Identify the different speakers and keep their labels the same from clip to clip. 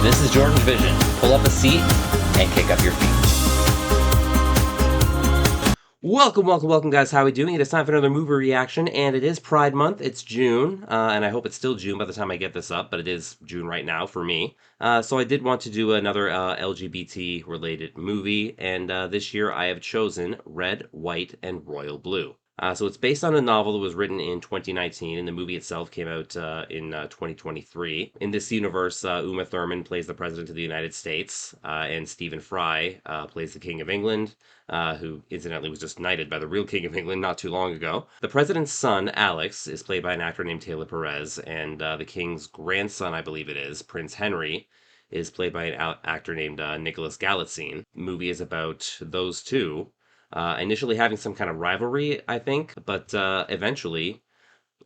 Speaker 1: This is JordangeVision. Pull up a seat and kick up your feet. Welcome, guys. How are we doing? It is time for another movie reaction, and it is Pride Month. It's June, and I hope it's still June by the time I get this up, but it is June right now for me. So I did want to do another LGBT-related movie, and this year I have chosen Red, White, and Royal Blue. So it's based on a novel that was written in 2019, and the movie itself came out in 2023. In this universe, Uma Thurman plays the President of the United States, and Stephen Fry plays the King of England, who incidentally was just knighted by the real King of England not too long ago. The President's son, Alex, is played by an actor named Taylor Perez, and the King's grandson, I believe it is, Prince Henry, is played by an actor named Nicholas Galitzine. The movie is about those two. Initially having some kind of rivalry, I think, but eventually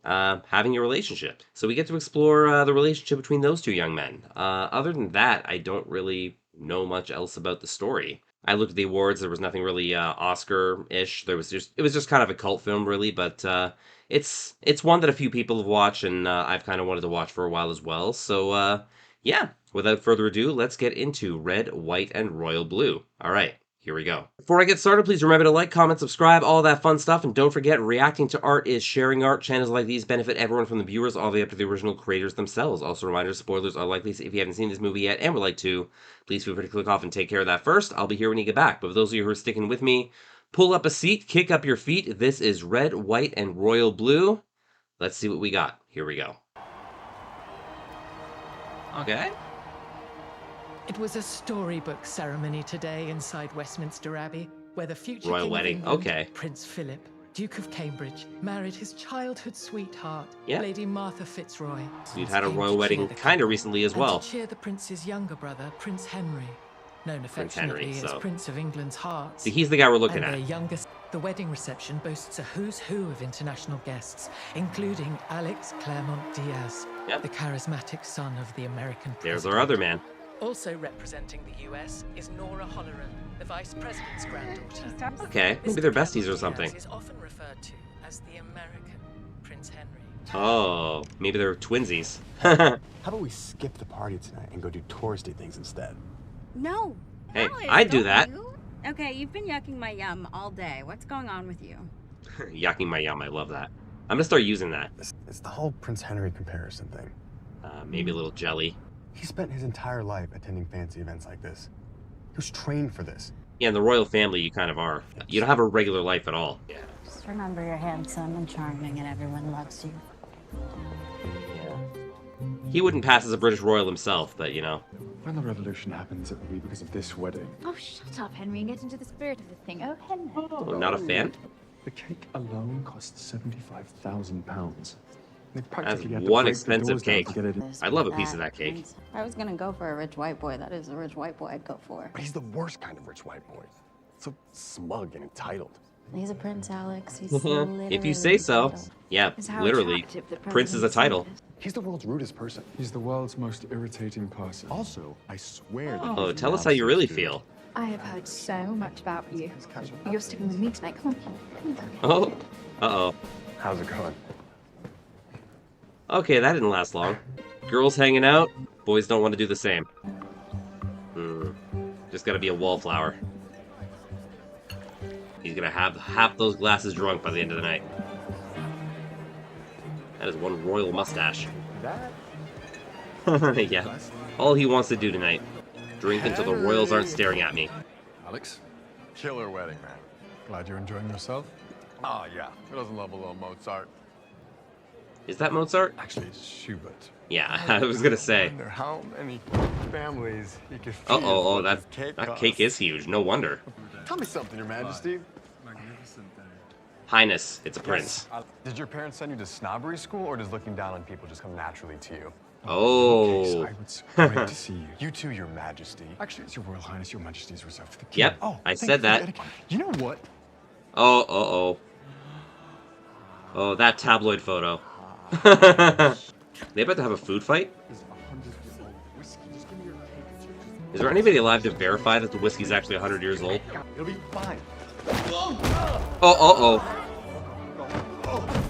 Speaker 1: having a relationship. So we get to explore the relationship between those two young men. Other than that, I don't really know much else about the story. I looked at the awards. There was nothing really Oscar-ish. It was just kind of a cult film, really. But it's one that a few people have watched, and I've kind of wanted to watch for a while as well. So yeah, without further ado, let's get into Red, White, and Royal Blue. All right. Here we go. Before I get started, please remember to like, comment, subscribe, all that fun stuff, and don't forget, reacting to art is sharing art. Channels like these benefit everyone from the viewers all the way up to the original creators themselves. Also, reminder, spoilers are likely, so if you haven't seen this movie yet and would like to, please feel free to click off and take care of that first. I'll be here when you get back. But for those of you who are sticking with me, pull up a seat, kick up your feet. This is Red, White, and Royal Blue. Let's see what we got. Here we go. Okay.
Speaker 2: It was a storybook ceremony today inside Westminster Abbey, where the future
Speaker 1: Royal
Speaker 2: King
Speaker 1: wedding.
Speaker 2: of England,
Speaker 1: Okay.
Speaker 2: Prince Philip, Duke of Cambridge, married his childhood sweetheart,
Speaker 1: Yeah.
Speaker 2: Lady Martha Fitzroy.
Speaker 1: We've had a royal wedding kind of recently as well.
Speaker 2: And to cheer the prince's younger brother, Prince Henry, known affectionately as Prince of England's Heart.
Speaker 1: See, he's the guy we're looking
Speaker 2: and
Speaker 1: at.
Speaker 2: Their youngest. The wedding reception boasts a who's who of international guests, including Alex Claremont Diaz,
Speaker 1: Yep.
Speaker 2: the charismatic son of the American president.
Speaker 1: There's our other man.
Speaker 2: Also representing the US is Nora Holleran, the Vice President's granddaughter.
Speaker 1: Okay, maybe they're besties or something.
Speaker 2: Is often referred to as the American Prince Henry.
Speaker 1: Oh, maybe they're twinsies.
Speaker 3: How about we skip the party tonight and go do touristy things instead?
Speaker 4: No.
Speaker 1: Hey,
Speaker 4: Alex,
Speaker 1: I'd do
Speaker 4: don't
Speaker 1: that.
Speaker 4: you? Okay, you've been yucking my yum all day. What's going on with you?
Speaker 1: Yucking my yum, I love that. I'm gonna start using that.
Speaker 3: It's the whole Prince Henry comparison thing.
Speaker 1: Maybe a little jelly.
Speaker 3: He spent his entire life attending fancy events like this. He was trained for this.
Speaker 1: Yeah, in the royal family, you kind of are. You don't have a regular life at all. Yeah.
Speaker 4: Just remember you're handsome and charming and everyone loves you.
Speaker 1: He wouldn't pass as a British royal himself, but you know.
Speaker 5: When the revolution happens, it will be because of this wedding.
Speaker 6: Oh, shut up, Henry, and get into the spirit of the thing. Oh, Henry.
Speaker 1: Oh, not a fan?
Speaker 5: The cake alone costs £75,000. They
Speaker 1: That's
Speaker 5: practically had to
Speaker 1: one
Speaker 5: break the
Speaker 1: expensive
Speaker 5: doors down
Speaker 1: cake.
Speaker 5: to get it in.
Speaker 1: I love a piece of that cake.
Speaker 4: I was gonna go for a rich white boy. That is the rich white boy I'd go for.
Speaker 3: But he's the worst kind of rich white boy. So smug and entitled.
Speaker 4: He's a prince, Alex. He's
Speaker 1: If you say so.
Speaker 4: entitled.
Speaker 1: Yeah,
Speaker 6: Is how
Speaker 1: literally.
Speaker 6: attractive the
Speaker 1: Prince is a
Speaker 6: president's
Speaker 1: title.
Speaker 6: son is.
Speaker 3: He's the world's rudest person.
Speaker 5: He's the world's most irritating person.
Speaker 3: Also, I swear that
Speaker 1: Oh,
Speaker 3: he's
Speaker 1: tell us how you really
Speaker 3: absolute
Speaker 1: feel.
Speaker 6: I have heard so much about you. You're sticking with me tonight. Come on.
Speaker 1: Oh. Uh-oh.
Speaker 3: How's it going?
Speaker 1: Okay, that didn't last long. Girls hanging out, boys don't want to do the same. Just gotta be a wallflower. He's gonna have half those glasses drunk by the end of the night. That is one royal mustache.
Speaker 3: That?
Speaker 1: Yeah. All he wants to do tonight. Drink until the royals aren't staring at me.
Speaker 7: Alex, killer wedding, man. Glad you're enjoying yourself. Oh, yeah. Who doesn't love a little Mozart?
Speaker 1: Is that Mozart?
Speaker 7: Actually, it's Schubert.
Speaker 1: Yeah, I was gonna
Speaker 7: I
Speaker 1: say.
Speaker 7: wonder how many families he could feed.
Speaker 1: Oh,
Speaker 7: with
Speaker 1: that
Speaker 7: his
Speaker 1: cake
Speaker 7: costs.
Speaker 1: is huge. No wonder.
Speaker 7: Tell me something, Your Majesty.
Speaker 1: Highness, it's a prince.
Speaker 7: Did your parents send you to snobbery school, or does looking down on people just come naturally to you?
Speaker 1: Oh.
Speaker 5: It's great to see you.
Speaker 7: You too, Your Majesty.
Speaker 5: Actually, it's your Royal Highness, your Majesty is reserved for the king.
Speaker 1: Yep,
Speaker 7: Oh,
Speaker 1: I
Speaker 7: thank
Speaker 1: said
Speaker 7: you for the
Speaker 1: that.
Speaker 7: etiquette. You know what?
Speaker 1: Oh, uh-oh. Oh, that tabloid photo. They about to have a food fight? Is there anybody alive to verify that the whiskey's actually 100 years old?
Speaker 7: It'll be fine.
Speaker 1: Oh,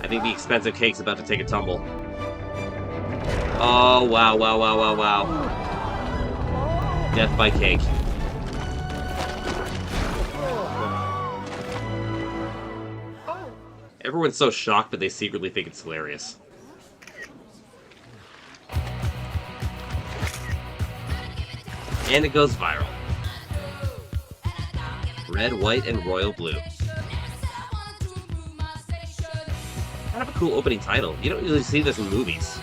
Speaker 1: I think the expensive cake's about to take a tumble. Oh, wow. Death by cake. Everyone's so shocked, but they secretly think it's hilarious. And it goes viral. Red, white, and royal blue. Kind of a cool opening title. You don't usually see this in movies.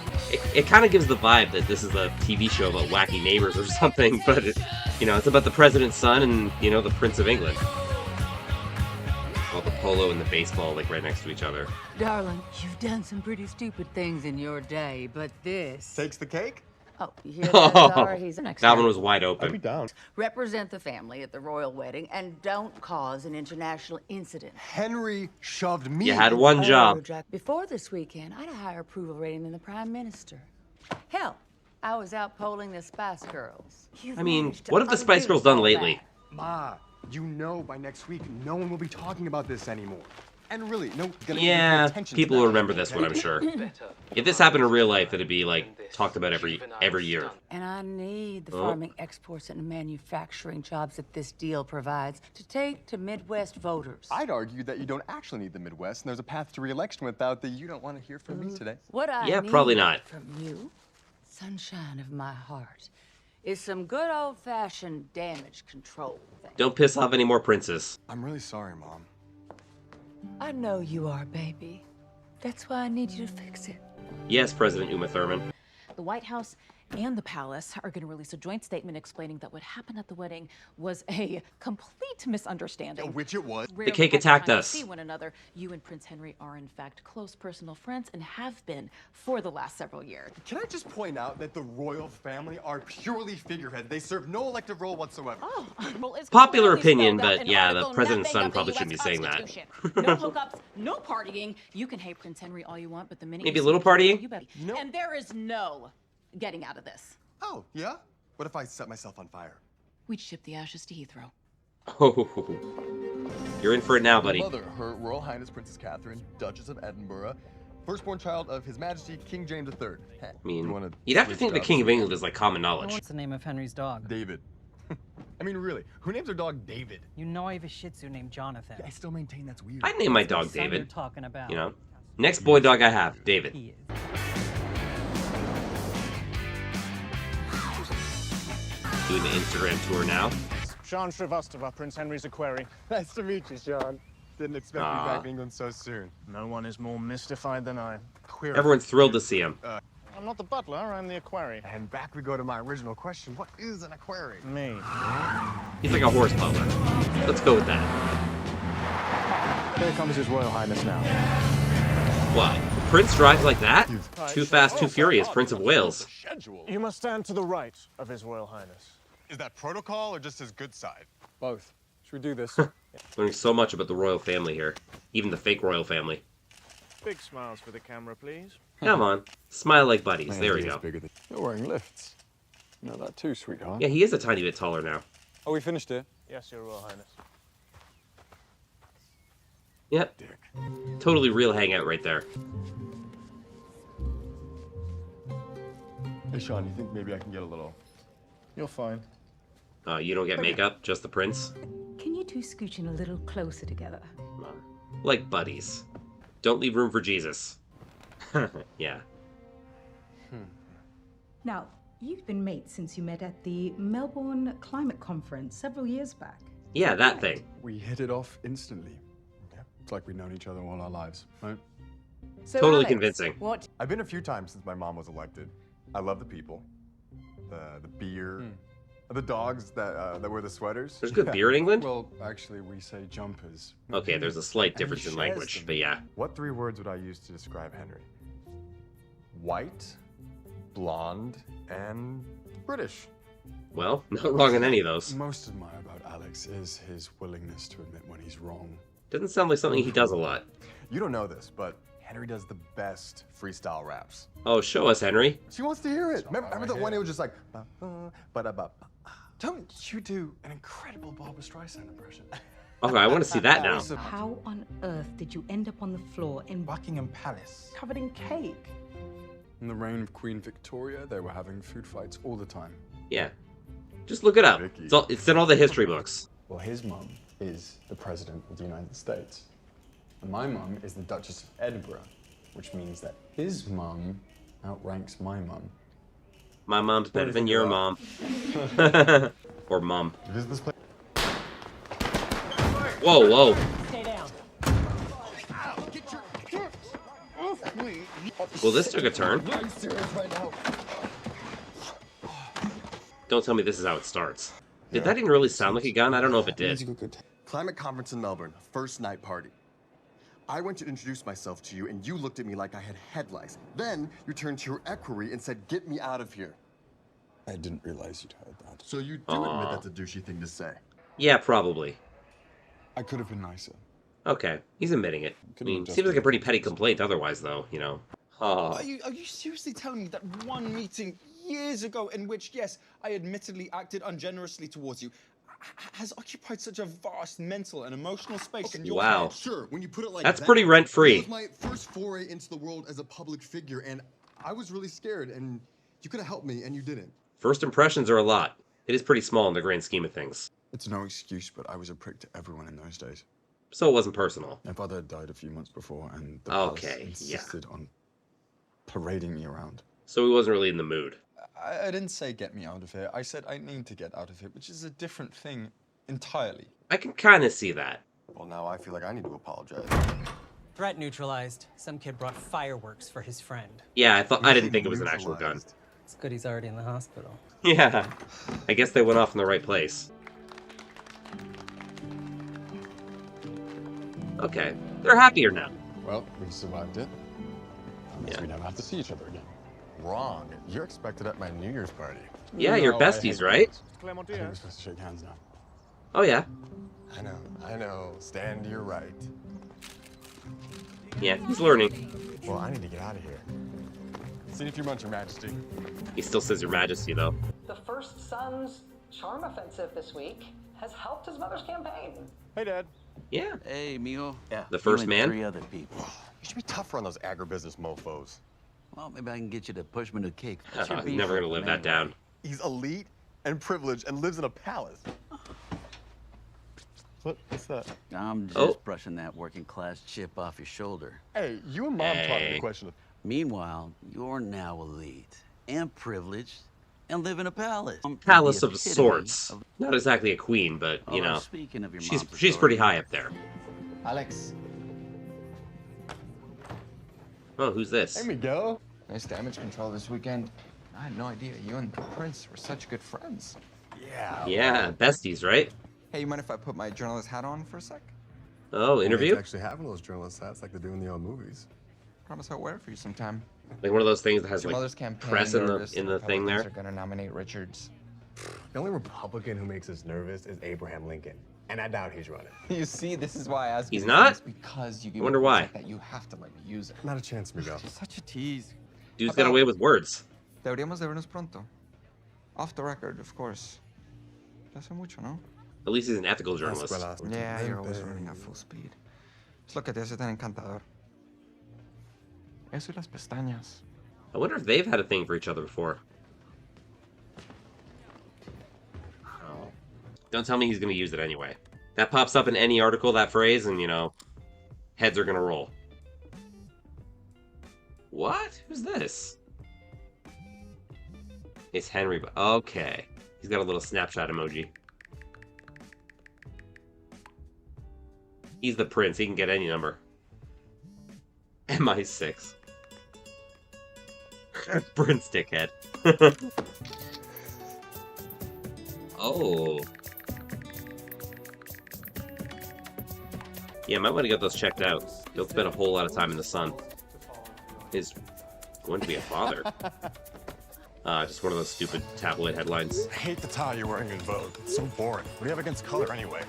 Speaker 1: It kind of gives the vibe that this is a TV show about wacky neighbors or something, but it's about the president's son and, the Prince of England. Well, the polo and the baseball, like, right next to each other.
Speaker 8: Darling, you've done some pretty stupid things in your day, but this...
Speaker 3: Takes the cake?
Speaker 8: Oh, you hear that, Zara? He's an expert.
Speaker 1: That one was wide
Speaker 3: I'll be
Speaker 1: open.
Speaker 3: down.
Speaker 8: Represent the family at the royal wedding and don't cause an international incident.
Speaker 3: Henry shoved me.
Speaker 1: You had one job.
Speaker 8: Jack, before this weekend, I had a higher approval rating than the Prime Minister. Hell, I was out polling the Spice Girls.
Speaker 1: I mean, what have the Spice Girls done lately?
Speaker 3: Ma, you know by next week no one will be talking about this anymore. And really, no one's gonna
Speaker 1: Yeah,
Speaker 3: pay attention to
Speaker 1: people
Speaker 3: that.
Speaker 1: will remember this one, I'm sure. If this happened in real life, it'd be, like, talked about every year.
Speaker 8: And I need the farming exports and manufacturing jobs that this deal provides to take to Midwest voters.
Speaker 3: I'd argue that you don't actually need the Midwest, and there's a path to re-election without the you don't want to hear from me today.
Speaker 8: What I
Speaker 1: Yeah,
Speaker 8: need
Speaker 1: probably not.
Speaker 8: from you, sunshine of my heart, is some good old-fashioned damage control thing.
Speaker 1: Don't piss off any more princes.
Speaker 3: I'm really sorry, Mom.
Speaker 8: I know you are, baby. That's why I need you to fix it.
Speaker 1: Yes, President Uma Thurman.
Speaker 9: The White House and the palace are going to release a joint statement explaining that what happened at the wedding was a complete misunderstanding.
Speaker 3: Which it was.
Speaker 9: Rarely
Speaker 1: cake
Speaker 9: had
Speaker 1: attacked
Speaker 9: time to
Speaker 1: us.
Speaker 9: See one another. You and Prince Henry are in fact close personal friends and have been for the last several years.
Speaker 3: Can I just point out that the royal family are purely figureheads? They serve no elective role whatsoever.
Speaker 9: Oh, well, it's
Speaker 1: Popular
Speaker 9: clearly
Speaker 1: opinion,
Speaker 9: spelled out
Speaker 1: but
Speaker 9: in
Speaker 1: yeah, the
Speaker 9: article
Speaker 1: president's
Speaker 9: nothing
Speaker 1: son
Speaker 9: of the
Speaker 1: probably
Speaker 9: US
Speaker 1: shouldn't be saying that.
Speaker 9: Constitution. No hookups, no partying. You can hate Prince Henry all you want, but the minute
Speaker 1: Maybe
Speaker 9: you
Speaker 1: a little
Speaker 9: see him,
Speaker 1: partying?
Speaker 9: you better.
Speaker 3: No.
Speaker 9: And there is no getting out of this.
Speaker 3: Oh, yeah? What if I set myself on fire?
Speaker 9: We'd ship the ashes to Heathrow.
Speaker 1: Oh, you're in for it now, buddy.
Speaker 7: Mother, Her Royal Highness Princess Catherine, Duchess of Edinburgh, firstborn child of His Majesty King James III.
Speaker 1: I mean,
Speaker 7: You wanna
Speaker 1: you'd have to
Speaker 7: switch
Speaker 1: think the
Speaker 7: jobs?
Speaker 1: King of England is like common knowledge.
Speaker 10: What's the name of Henry's dog?
Speaker 7: David. I mean, really, who names their dog David?
Speaker 10: You know I have a Shih Tzu named Jonathan.
Speaker 7: I still maintain that's weird.
Speaker 1: I'd name my
Speaker 10: That's my
Speaker 1: dog
Speaker 10: son you're
Speaker 1: David.
Speaker 10: talking about.
Speaker 1: Next boy dog I have, David.
Speaker 10: He is.
Speaker 1: Doing the Instagram tour now.
Speaker 5: Sean Shrivastava, Prince Henry's equerry.
Speaker 3: Nice to meet you, Sean. Didn't expect you back in England so soon.
Speaker 5: No one is more mystified than I.
Speaker 3: Queer.
Speaker 1: Everyone's thrilled to see him.
Speaker 5: I'm not the butler, I'm the equerry.
Speaker 3: And back we go to my original question. What is an aquarium?
Speaker 5: Me.
Speaker 1: He's like a horse butler. Let's go with that.
Speaker 5: Here comes His Royal Highness now.
Speaker 1: What? The Prince drives like that? Too fast, too furious, Prince of Wales.
Speaker 5: You must stand to the right of His Royal Highness.
Speaker 3: Is that protocol or just his good side?
Speaker 5: Both. Should we do this?
Speaker 1: Learning so much about the royal family here. Even the fake royal family.
Speaker 5: Big smiles for the camera, please.
Speaker 1: Come on. Smile like buddies. There we go.
Speaker 5: You're wearing lifts. Not that too, sweetheart.
Speaker 1: Yeah, he is a tiny bit taller now.
Speaker 5: Are we finished here? Yes, Your Royal Highness.
Speaker 1: Yep. Totally real hangout right there.
Speaker 7: Hey, Sean, you think maybe I can get a little...
Speaker 5: You're fine.
Speaker 1: You don't get makeup, just the prince?
Speaker 11: Can you two scooch in a little closer together?
Speaker 1: Like buddies. Don't leave room for Jesus. Yeah.
Speaker 11: Now, you've been mates since you met at the Melbourne Climate Conference several years back.
Speaker 1: Yeah, that thing.
Speaker 3: We hit it off instantly. Yeah. It's like we've known each other all our lives, right?
Speaker 8: So
Speaker 1: Totally
Speaker 8: Alex,
Speaker 1: convincing.
Speaker 8: What?
Speaker 7: I've been a few times since my mom was elected. I love the people. The beer. The dogs that wear the sweaters.
Speaker 1: There's good beer in England?
Speaker 3: Well, actually, we say jumpers.
Speaker 1: Okay, there's a slight
Speaker 3: And
Speaker 1: difference
Speaker 3: he
Speaker 1: in
Speaker 3: shares
Speaker 1: language,
Speaker 3: them.
Speaker 1: but yeah.
Speaker 7: What 3 words would I use to describe Henry? White, blonde, and British.
Speaker 1: Well, not wrong on any of those.
Speaker 3: Most admire about Alex is his willingness to admit when he's wrong.
Speaker 1: Doesn't sound like something he does a lot.
Speaker 7: You don't know this, but Henry does the best freestyle raps.
Speaker 1: Oh, show us, Henry.
Speaker 7: She wants to hear it. Remember the one it was just like,
Speaker 3: Don't you do an incredible Barbra Streisand impression?
Speaker 1: Okay, I want to see that now.
Speaker 11: How on earth did you end up on the floor in
Speaker 3: Buckingham Palace.
Speaker 11: covered in cake?
Speaker 3: In the reign of Queen Victoria, they were having food fights all the time.
Speaker 1: Yeah. Just look it up.
Speaker 7: Vicky.
Speaker 1: It's in all the history books.
Speaker 5: Well, his mum is the President of the United States. And my mum is the Duchess of Edinburgh, which means that his mum outranks my mum.
Speaker 1: My mom's better than your mom. Or mom.
Speaker 7: Visit this place.
Speaker 1: Whoa, whoa.
Speaker 10: Stay down.
Speaker 1: Well, this took a turn. Don't tell me this is how it starts. Did that even really sound like a gun? I don't know if it did.
Speaker 3: Climate conference in Melbourne, first night party. I went to introduce myself to you, and you looked at me like I had head lice. Then you turned to your equerry and said, "Get me out of here."
Speaker 5: I didn't realize you'd heard that.
Speaker 3: So you do admit that's a douchey thing to say.
Speaker 1: Yeah, probably.
Speaker 5: I could have been nicer.
Speaker 1: Okay, he's admitting it. I
Speaker 5: Could've
Speaker 1: mean,
Speaker 5: just
Speaker 1: seems like a
Speaker 5: been
Speaker 1: pretty petty complaint otherwise, though, you know.
Speaker 12: Are you seriously telling me that one meeting years ago in which, yes, I admittedly acted ungenerously towards you, has occupied such a vast mental and emotional space in your
Speaker 1: Wow.
Speaker 12: head?
Speaker 3: Sure, when you put it like
Speaker 1: That's
Speaker 3: that,
Speaker 1: pretty rent-free.
Speaker 3: It was my first foray into the world as a public figure, and I was really scared, and you could have helped me, and you didn't.
Speaker 1: First impressions are a lot. It is pretty small in the grand scheme of things.
Speaker 5: It's no excuse, but I was a prick to everyone in those days.
Speaker 1: So it wasn't personal.
Speaker 5: My father had died a few months before, and the
Speaker 1: Okay,
Speaker 5: palace
Speaker 1: yeah.
Speaker 5: insisted on parading me around.
Speaker 1: So he wasn't really in the mood.
Speaker 5: I didn't say get me out of here. I said I need to get out of here, which is a different thing entirely.
Speaker 1: I can kind of see that.
Speaker 3: Well, now I feel like I need to apologize.
Speaker 10: Threat neutralized. Some kid brought fireworks for his friend.
Speaker 1: Yeah, I didn't think it was an actual gun.
Speaker 10: It's good he's already in the hospital.
Speaker 1: Yeah, I guess they went off in the right place. Okay, they're happier now.
Speaker 5: Well, we survived it. That means
Speaker 1: Yeah.
Speaker 5: we never have to see each other again.
Speaker 7: Wrong. You're expected at my New Year's party.
Speaker 1: Yeah, you're
Speaker 5: No, I
Speaker 1: besties,
Speaker 5: hate
Speaker 1: right?
Speaker 5: those. I think we're supposed to shake hands now.
Speaker 1: Oh, yeah.
Speaker 7: I know. Stand to your right.
Speaker 1: Yeah, he's learning.
Speaker 7: Well, I need to get out of here. See you in a few months, Your Majesty.
Speaker 1: He still says Your Majesty, though.
Speaker 13: The first son's charm offensive this week has helped his mother's campaign.
Speaker 7: Hey, Dad.
Speaker 1: Yeah.
Speaker 14: Hey, mijo.
Speaker 7: Yeah.
Speaker 1: The first
Speaker 14: You and
Speaker 1: man?
Speaker 14: 3 other people.
Speaker 7: You should be tougher on those agribusiness mofos.
Speaker 14: Well, maybe I can get you to push me to cake.
Speaker 1: He's never going to live that down.
Speaker 7: He's elite and privileged and lives in a palace. What's that?
Speaker 14: I'm just brushing that working class chip off your shoulder.
Speaker 7: Hey, you and Mom taught me the question of...
Speaker 14: Meanwhile, you're now elite and privileged and live in a palace.
Speaker 1: Palace
Speaker 14: The
Speaker 1: of
Speaker 14: epitome
Speaker 1: sorts.
Speaker 14: of-
Speaker 1: Not exactly a queen, but, you
Speaker 14: Although,
Speaker 1: know,
Speaker 14: speaking of your
Speaker 1: she's
Speaker 14: mom's
Speaker 1: pretty
Speaker 14: authority-
Speaker 1: high up there.
Speaker 5: Alex.
Speaker 1: Oh, who's this?
Speaker 15: Hey, Miguel. Nice damage control this weekend. I had no idea you and the prince were such good friends.
Speaker 1: Yeah, besties, right?
Speaker 15: Hey, you mind if I put my journalist hat on for a sec?
Speaker 1: Oh, interview?
Speaker 7: It's actually having those journalist hats like they do in the old movies.
Speaker 15: Promise I'll wear it for you sometime.
Speaker 1: Like one of those things that has
Speaker 15: Your
Speaker 1: like
Speaker 15: mother's campaign
Speaker 1: press in
Speaker 15: nervous
Speaker 1: the
Speaker 15: that
Speaker 1: thing
Speaker 15: Republicans
Speaker 1: there.
Speaker 15: are gonna nominate Richards.
Speaker 3: The only Republican who makes us nervous is Abraham Lincoln, and I doubt he's running.
Speaker 15: You see, this is why I asked you
Speaker 1: He's
Speaker 15: these
Speaker 1: not?
Speaker 15: things, because you give
Speaker 1: Wonder
Speaker 15: me
Speaker 1: why.
Speaker 15: like that you have to let me use it.
Speaker 3: Not a chance, Miguel.
Speaker 15: Such a tease.
Speaker 1: Dude's got away with words.
Speaker 15: Deberíamos de vernos pronto. Off the record, of course. Ya hace mucho, ¿no?
Speaker 1: At least he's an ethical journalist.
Speaker 15: Yeah, you're always running at full speed. Es lo que te hace tan encantador. Eso y las pestañas.
Speaker 1: I wonder if they've had a thing for each other before. Oh. Don't tell me he's going to use it anyway. That pops up in any article, that phrase, and, you know, heads are going to roll. What? Who's this? It's Henry. Okay. He's got a little snapshot emoji. He's the prince. He can get any number. MI6. Prince dickhead. Oh. Yeah, might want to get those checked out. He'll spend a whole lot of time in the sun. He's going to be a father. Just one of those stupid tabloid headlines.
Speaker 7: I hate the tie you're wearing in Vogue. It's so boring. What do you have against color anyway?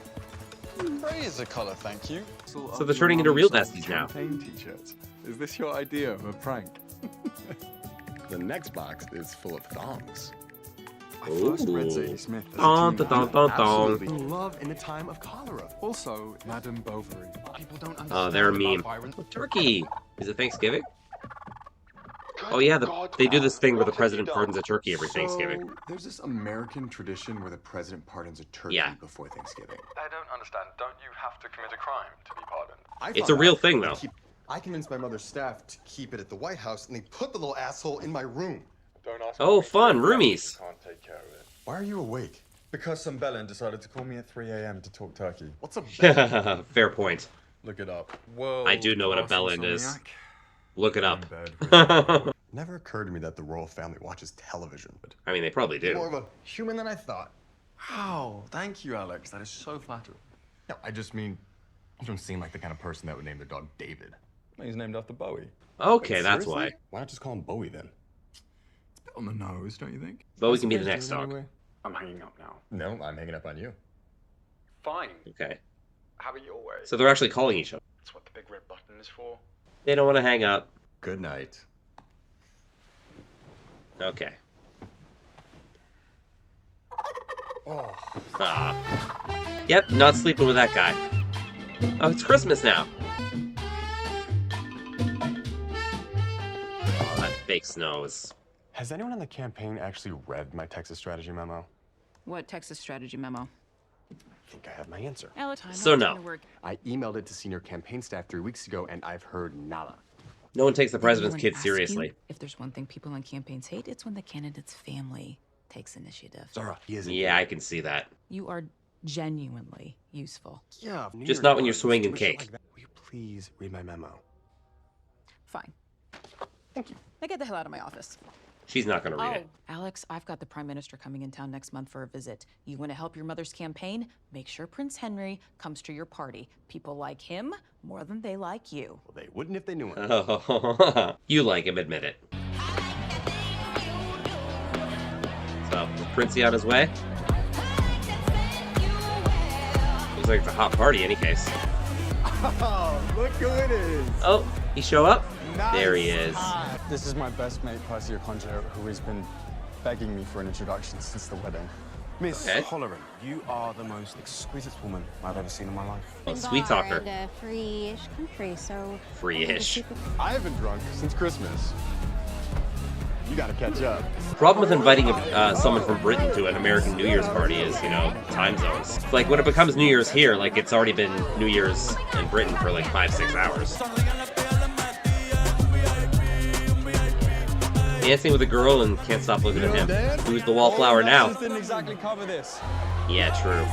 Speaker 5: Gray is a color, thank you.
Speaker 1: So they're turning into real besties now.
Speaker 5: Campaign t-shirts. Is this your idea of a prank?
Speaker 7: The next box is full of thongs.
Speaker 5: I first read Zadie Smith as a
Speaker 1: Dun,
Speaker 5: teen
Speaker 1: dun,
Speaker 5: man.
Speaker 1: dun, dun.
Speaker 5: Absolutely.
Speaker 3: Love in the time of cholera.
Speaker 5: Also, Madame Bovary.
Speaker 15: People don't
Speaker 1: Oh, they're a
Speaker 15: understand
Speaker 1: meme.
Speaker 15: about Byron.
Speaker 1: Turkey! Is it Thanksgiving? Oh yeah, they do this thing where the president pardons a turkey every Thanksgiving.
Speaker 3: So, there's this American tradition where the president pardons a turkey before Thanksgiving.
Speaker 16: I don't understand. Don't you have to commit a crime to be pardoned?
Speaker 1: It's a real thing, though.
Speaker 3: I convinced my mother's staff to keep it at the White House, and they put the little asshole in my room.
Speaker 16: Don't ask.
Speaker 1: Oh, fun, roomies.
Speaker 16: Can't take care of it.
Speaker 3: Why are you awake?
Speaker 7: Because some bellend decided to call me at 3 a.m. to talk turkey.
Speaker 3: What's a bellend?
Speaker 1: Fair point.
Speaker 7: Look it up.
Speaker 16: Whoa,
Speaker 1: I do know what a bellend is. Look it up.
Speaker 3: Never occurred to me that the royal family watches television.
Speaker 1: I mean, they probably do.
Speaker 3: More of a human than I thought.
Speaker 7: Wow, thank you, Alex. That is so flattering.
Speaker 3: No, I just mean, you don't seem like the kind of person that would name their dog David.
Speaker 7: He's named after Bowie.
Speaker 1: Okay,
Speaker 3: Wait,
Speaker 1: that's
Speaker 3: seriously?
Speaker 1: why.
Speaker 3: Why not just call him Bowie then?
Speaker 7: It's a bit on the nose, don't you think?
Speaker 1: Bowie can be the next dog.
Speaker 7: Anyway. I'm hanging up now.
Speaker 3: No, I'm hanging up on you.
Speaker 16: Fine.
Speaker 1: Okay.
Speaker 16: Have it your way.
Speaker 1: So they're actually calling each other.
Speaker 16: That's what the big red button is for.
Speaker 1: They don't want to hang up.
Speaker 3: Good night.
Speaker 1: Okay.
Speaker 3: Oh.
Speaker 1: Ah. Yep, not sleeping with that guy. Oh, it's Christmas now. Oh, that fake snow is...
Speaker 3: Has anyone on the campaign actually read my Texas strategy memo?
Speaker 9: What Texas strategy memo?
Speaker 3: I think I have my answer.
Speaker 9: Alex,
Speaker 1: So no.
Speaker 3: I emailed it to senior campaign staff 3 weeks ago, and I've heard nada.
Speaker 1: No one takes the president's
Speaker 9: Anyone
Speaker 1: kids
Speaker 9: ask you
Speaker 1: seriously.
Speaker 9: If there's one thing people on campaigns hate, it's when the candidate's family takes initiative.
Speaker 3: Zara, he isn't.
Speaker 1: Yeah, I can see that.
Speaker 9: You are genuinely useful.
Speaker 3: Yeah.
Speaker 1: Just not when you're swinging cake.
Speaker 3: Will you please read my memo?
Speaker 9: Fine.
Speaker 3: Thank you.
Speaker 9: Now get the hell out of my office.
Speaker 1: She's not going to read it.
Speaker 9: Alex, I've got the Prime Minister coming in town next month for a visit. You want to help your mother's campaign? Make sure Prince Henry comes to your party. People like him more than they like you.
Speaker 3: Well, they wouldn't if they knew him.
Speaker 1: Oh, you like him, admit it. So, is Princey on his way? Looks like it's a hot party, any case.
Speaker 3: Oh, look who it is.
Speaker 1: Oh, he show up?
Speaker 3: Nice.
Speaker 1: There he is.
Speaker 5: This is my best mate, Percy Conjo, who has been begging me for an introduction since the wedding.
Speaker 17: Miss
Speaker 1: Okay.
Speaker 17: Holleran, you are the most exquisite woman I've ever seen in my life.
Speaker 1: Oh, sweet talker.
Speaker 4: And a free-ish country, so...
Speaker 1: Free-ish.
Speaker 3: I haven't drunk since Christmas. You gotta catch up.
Speaker 1: Problem with inviting someone from Britain to an American New Year's party is, you know, time zones. Like, when it becomes New Year's here, like, it's already been New Year's in Britain for, like, 5-6 hours. Dancing with a girl and can't stop looking at him. Who's the wallflower now?
Speaker 5: Didn't exactly cover this.
Speaker 1: Yeah, true.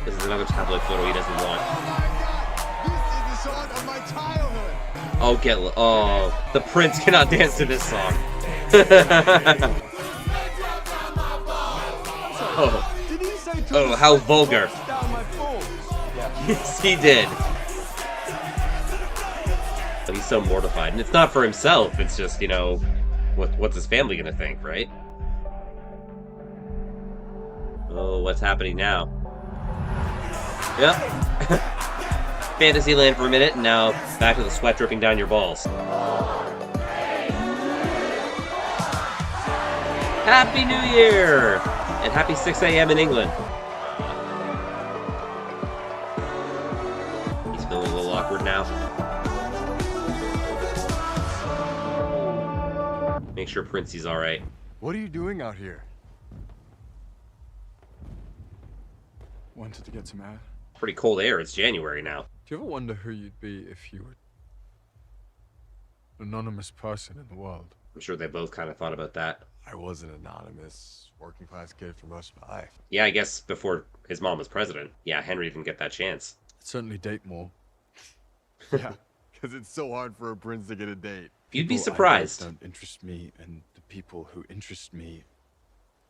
Speaker 1: This is another tabloid photo he doesn't want.
Speaker 3: This is the song of my childhood.
Speaker 1: Oh, the prince cannot dance to this song. Oh, how vulgar. Yes, he did. But he's so mortified. And it's not for himself, it's just, you know, what's his family gonna think, right? Oh, what's happening now? Yep. Fantasyland for a minute, and now back to the sweat dripping down your balls. Happy New Year! And happy 6 a.m. in England. He's feeling a little awkward now. Make sure Princey's alright.
Speaker 3: What are you doing out here?
Speaker 5: Wanted to get some air.
Speaker 1: Pretty cold air, it's January now.
Speaker 5: Do you ever wonder who you'd be if you were an anonymous person in the world?
Speaker 1: I'm sure they both kind of thought about that.
Speaker 3: I was an anonymous, working class kid for most of my life.
Speaker 1: Yeah, I guess before his mom was president. Yeah, Henry didn't get that chance.
Speaker 5: I'd certainly date more.
Speaker 3: Yeah, because it's so hard for a prince to get a date.
Speaker 1: You'd be
Speaker 5: People I
Speaker 1: surprised.
Speaker 5: don't interest me, and the people who interest me,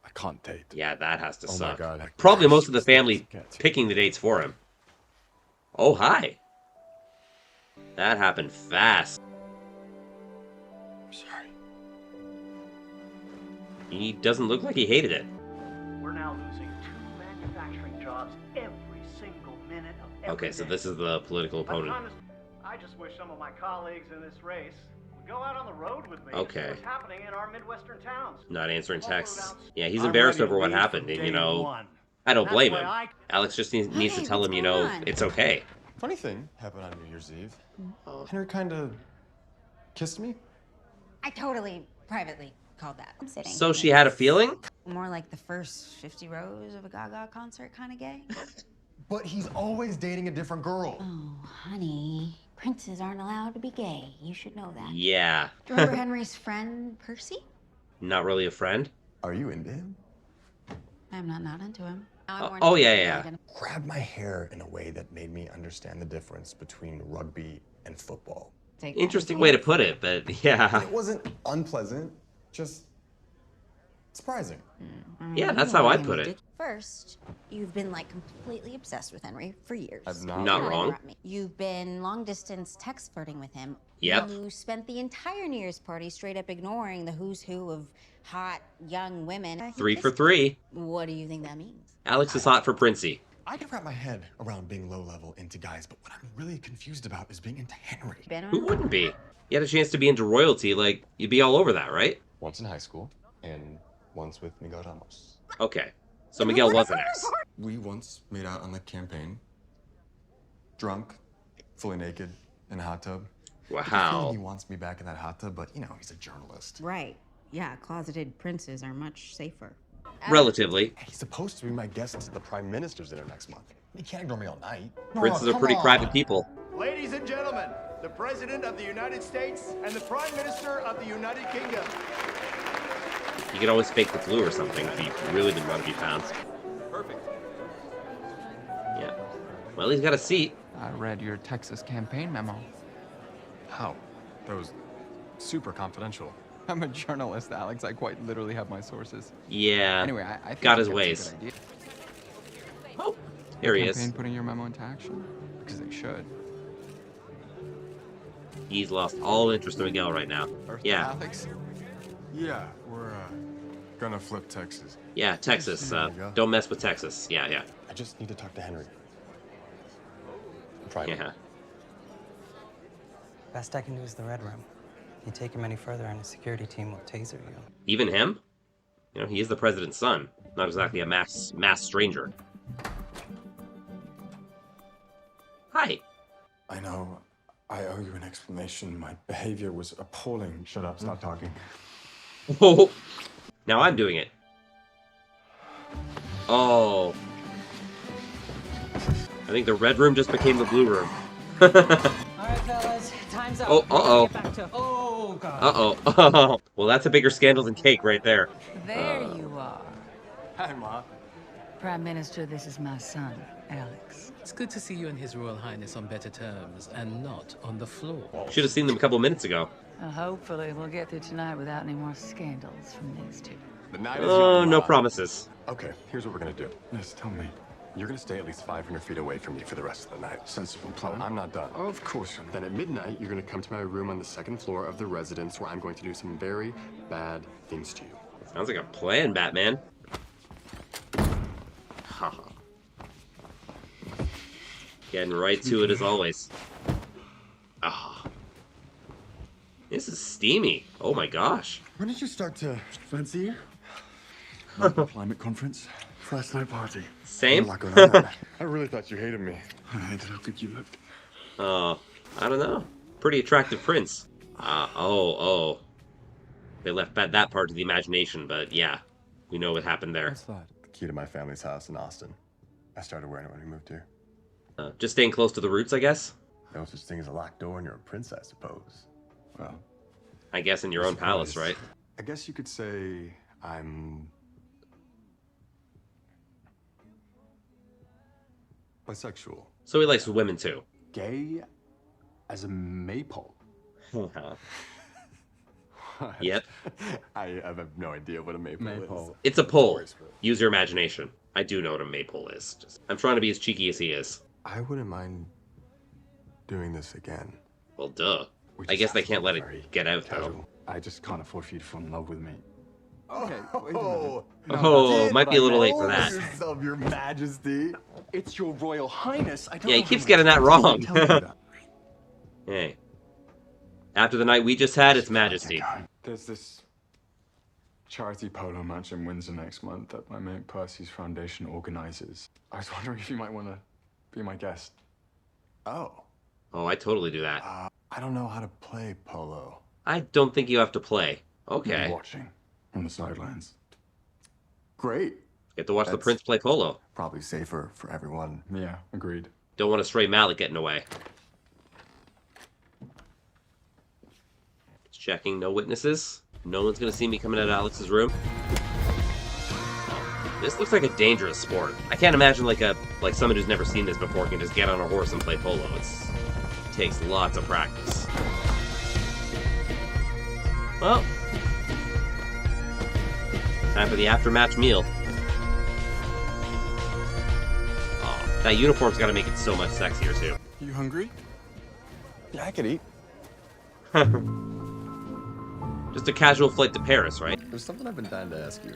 Speaker 5: I can't date.
Speaker 1: Yeah, that has to
Speaker 5: Oh my
Speaker 1: suck.
Speaker 5: God.
Speaker 1: Probably most of the family picking the dates for him. Oh, hi. That happened fast.
Speaker 5: Sorry.
Speaker 1: He doesn't look like he hated it.
Speaker 18: We're now losing 2 manufacturing jobs every single minute of every
Speaker 1: Okay, so
Speaker 18: day.
Speaker 1: this is the political opponent.
Speaker 18: I just wish some of my colleagues in this race would go out on the road with me to
Speaker 1: Okay.
Speaker 18: see what's happening in our Midwestern towns.
Speaker 1: Not answering texts. Yeah, he's
Speaker 18: I'm
Speaker 1: embarrassed
Speaker 18: ready to
Speaker 1: over what
Speaker 18: lead
Speaker 1: happened,
Speaker 18: from
Speaker 1: and you
Speaker 18: day
Speaker 1: know,
Speaker 18: one.
Speaker 1: I don't
Speaker 18: That's
Speaker 1: blame
Speaker 18: why
Speaker 1: him.
Speaker 18: I-
Speaker 1: Alex just needs to tell him, you know, it's okay.
Speaker 3: Funny thing happened on New Year's Eve. Henry kind of kissed me.
Speaker 4: I totally privately called that. I'm sitting.
Speaker 1: So she had a feeling?
Speaker 4: More like the first 50 rows of a Gaga concert kind of gay.
Speaker 3: But he's always dating a different girl.
Speaker 4: Oh, honey. Princes aren't allowed to be gay. You should know that.
Speaker 1: Yeah.
Speaker 4: Do you remember Henry's friend, Percy?
Speaker 1: Not really a friend?
Speaker 3: Are you into him?
Speaker 4: I'm not into him.
Speaker 1: Oh, yeah.
Speaker 3: Grabbed my hair in a way that made me understand the difference between rugby and football.
Speaker 1: Interesting way to put it, but yeah.
Speaker 3: It wasn't unpleasant, just surprising.
Speaker 1: Yeah, that's how I put it.
Speaker 4: First, you've been like completely obsessed with Henry for years.
Speaker 3: I'm
Speaker 1: not wrong.
Speaker 4: You've been long distance text flirting with him.
Speaker 1: Yep.
Speaker 4: You spent the entire New Year's party straight up ignoring the who's who of hot young women.
Speaker 1: 3 for 3.
Speaker 4: What do you think that means?
Speaker 1: Alex is hot for Princey.
Speaker 3: I can wrap my head around being low level into guys, but what I'm really confused about is being into Henry.
Speaker 1: Who wouldn't be? You had a chance to be into royalty, like, you'd be all over that, right?
Speaker 3: Once in high school, and once with Miguel Ramos.
Speaker 1: Okay. So Miguel was an ex.
Speaker 3: We once made out on the campaign. Drunk, fully naked, in a hot tub.
Speaker 1: Wow.
Speaker 3: He wants me back in that hot tub, but you know, he's a journalist.
Speaker 4: Right. Yeah, closeted princes are much safer.
Speaker 1: Relatively.
Speaker 3: He's supposed to be my guest at the Prime Minister's dinner next month. He can't ignore me all night.
Speaker 1: Princes are pretty private people.
Speaker 19: Ladies and gentlemen, the President of the United States and the Prime Minister of the United Kingdom.
Speaker 1: You could always fake the flu or something if you really didn't want to be found.
Speaker 19: Perfect.
Speaker 1: Yeah. Well, he's got a seat.
Speaker 15: I read your Texas campaign memo.
Speaker 5: How? That was super confidential.
Speaker 15: I'm a journalist, Alex. I quite literally have my sources.
Speaker 1: Yeah.
Speaker 15: Anyway, I think
Speaker 1: got his
Speaker 15: that's a
Speaker 1: ways.
Speaker 15: good idea.
Speaker 1: Oh, here he is.
Speaker 15: Campaign putting your memo into action? Because they should.
Speaker 1: He's lost all interest in Miguel right now. Yeah.
Speaker 15: Alex?
Speaker 5: Yeah, we're gonna flip Texas.
Speaker 1: Yeah, Texas. Don't mess with Texas. Yeah.
Speaker 3: I just need to talk to Henry.
Speaker 1: Yeah.
Speaker 10: Best I can do is the Red Room. You take him any further and the security team will taser you.
Speaker 1: Even him? You know, he is the president's son. Not exactly a mass stranger. Hi.
Speaker 5: I know. I owe you an explanation. My behavior was appalling. Shut up. Stop talking.
Speaker 1: Oh. Now I'm doing it. Oh. I think the red room just became the blue room.
Speaker 10: All right, fellas, time's up.
Speaker 1: Oh, uh-oh.
Speaker 10: Get back to- Oh, God.
Speaker 1: Uh-oh. Well, that's a bigger scandal than cake right there.
Speaker 8: There you are.
Speaker 5: Hi, Ma.
Speaker 8: Prime Minister, this is my son, Alex.
Speaker 20: It's good to see you and His Royal Highness on better terms and not on the floor.
Speaker 1: Should have seen them a couple minutes ago.
Speaker 8: Hopefully we'll get through tonight without any more scandals from these two.
Speaker 7: The night is
Speaker 1: Oh,
Speaker 7: young,
Speaker 1: no
Speaker 7: Ma.
Speaker 1: promises.
Speaker 7: Okay, here's what we're gonna do.
Speaker 5: Yes, tell me.
Speaker 7: You're gonna stay at least 500 feet away from me for the rest of the night.
Speaker 5: Sensible plan.
Speaker 7: I'm not done.
Speaker 5: Of course you're not.
Speaker 7: Then at midnight, you're gonna come to my room on the second floor of the residence where I'm going to do some very bad things to you.
Speaker 1: Sounds like a plan, Batman. Haha. Getting right to it as always. Ah. This is steamy. Oh my gosh.
Speaker 3: When did you start to fancy you?
Speaker 7: Climate conference.
Speaker 3: First night party.
Speaker 1: Same?
Speaker 7: I really thought you hated me.
Speaker 3: I hated how good you looked.
Speaker 1: I don't know. Pretty attractive prince. Oh. They left that part to the imagination, but yeah. We know what happened there.
Speaker 7: What's that? The key to my family's house in Austin. I started wearing it when we moved here.
Speaker 1: Just staying close to the roots, I guess?
Speaker 7: No such thing as a locked door and you're a prince, I suppose. Well,
Speaker 1: I guess in your own palace, right?
Speaker 7: I guess you could say I'm bisexual.
Speaker 1: So he likes women too.
Speaker 7: Gay as a maypole.
Speaker 1: Yep.
Speaker 7: I have no idea what a maypole is.
Speaker 1: It's a pole. Use your imagination. I do know what a maypole is. I'm trying to be as cheeky as he is.
Speaker 7: I wouldn't mind doing this again.
Speaker 1: Well, duh. I guess they can't let it get out, though.
Speaker 5: I just can't afford for you to fall in love with me.
Speaker 7: Okay, wait a
Speaker 1: minute. Oh, might be a little late for that.
Speaker 7: Of your Majesty.
Speaker 5: It's your Royal Highness. I don't
Speaker 1: Yeah, he
Speaker 5: know
Speaker 1: keeps
Speaker 5: how
Speaker 1: getting
Speaker 5: much
Speaker 1: that
Speaker 5: to
Speaker 1: wrong.
Speaker 5: tell you that.
Speaker 1: Hey. After the night we just had, it's Majesty.
Speaker 5: There's this charity polo match in Windsor next month that my mate Percy's foundation organizes. I was wondering if you might want to be my guest.
Speaker 7: Oh.
Speaker 1: Oh, I totally do that.
Speaker 7: I don't know how to play polo.
Speaker 1: I don't think you have to play.
Speaker 5: You're
Speaker 1: Okay.
Speaker 5: watching on the sidelines.
Speaker 3: Great.
Speaker 1: Get to watch the
Speaker 3: That's
Speaker 1: prince play polo.
Speaker 3: Probably safer for everyone.
Speaker 5: Yeah, agreed.
Speaker 1: Don't want a stray mallet getting away. Just checking, no witnesses. No one's gonna see me coming out of Alex's room. This looks like a dangerous sport. I can't imagine like someone who's never seen this before can just get on a horse and play polo. It takes lots of practice. Well, time for the after-match meal. Oh, that uniform's got to make it so much sexier too.
Speaker 5: You hungry? Yeah, I could eat.
Speaker 1: Just a casual flight to Paris, right?
Speaker 3: There's something I've been dying to ask you.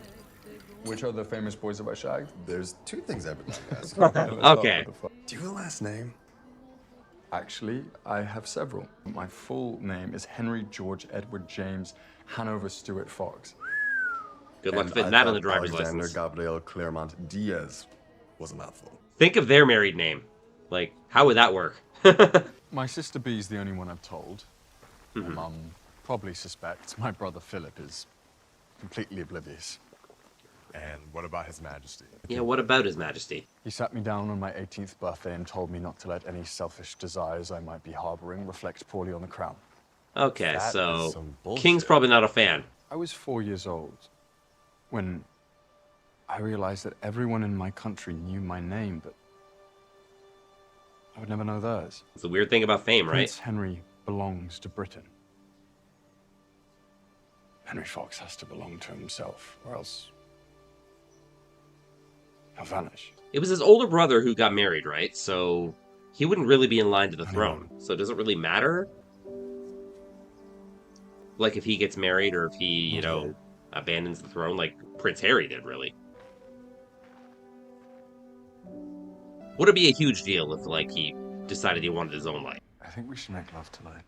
Speaker 5: Which other famous boys have I shagged?
Speaker 3: There's two things I've been dying to ask you.
Speaker 1: Okay.
Speaker 3: Do you have a last name?
Speaker 5: Actually, I have several. My full name is Henry George Edward James Hanover Stuart Fox.
Speaker 1: Good luck
Speaker 3: And
Speaker 1: fitting
Speaker 3: I
Speaker 1: that on the
Speaker 3: thought
Speaker 1: driver's
Speaker 3: Alexander
Speaker 1: license.
Speaker 3: Gabriel Claremont Diaz was a mouthful.
Speaker 1: Think of their married name. Like, how would that work?
Speaker 5: My sister B is the only one I've told. My mum probably suspects my brother Philip is completely oblivious.
Speaker 7: And what about His Majesty?
Speaker 1: Yeah, what about His Majesty?
Speaker 5: He sat me down on my 18th birthday and told me not to let any selfish desires I might be harboring reflect poorly on the crown.
Speaker 1: Okay,
Speaker 5: That is
Speaker 1: so
Speaker 5: some bullshit.
Speaker 1: King's probably not a fan.
Speaker 5: I was 4 years old when I realized that everyone in my country knew my name, but I would never know theirs.
Speaker 1: It's the weird thing about fame, right?
Speaker 5: Prince Henry belongs to Britain. Henry Fox has to belong to himself, or else he'll vanish.
Speaker 1: It was his older brother who got married, right? So he wouldn't really be in line to the throne. So does it really matter? Like if he gets married or if he, you know, abandons the throne like Prince Harry did, really. Would it be a huge deal if, like, he decided he wanted his own life?
Speaker 5: I think we should make love tonight.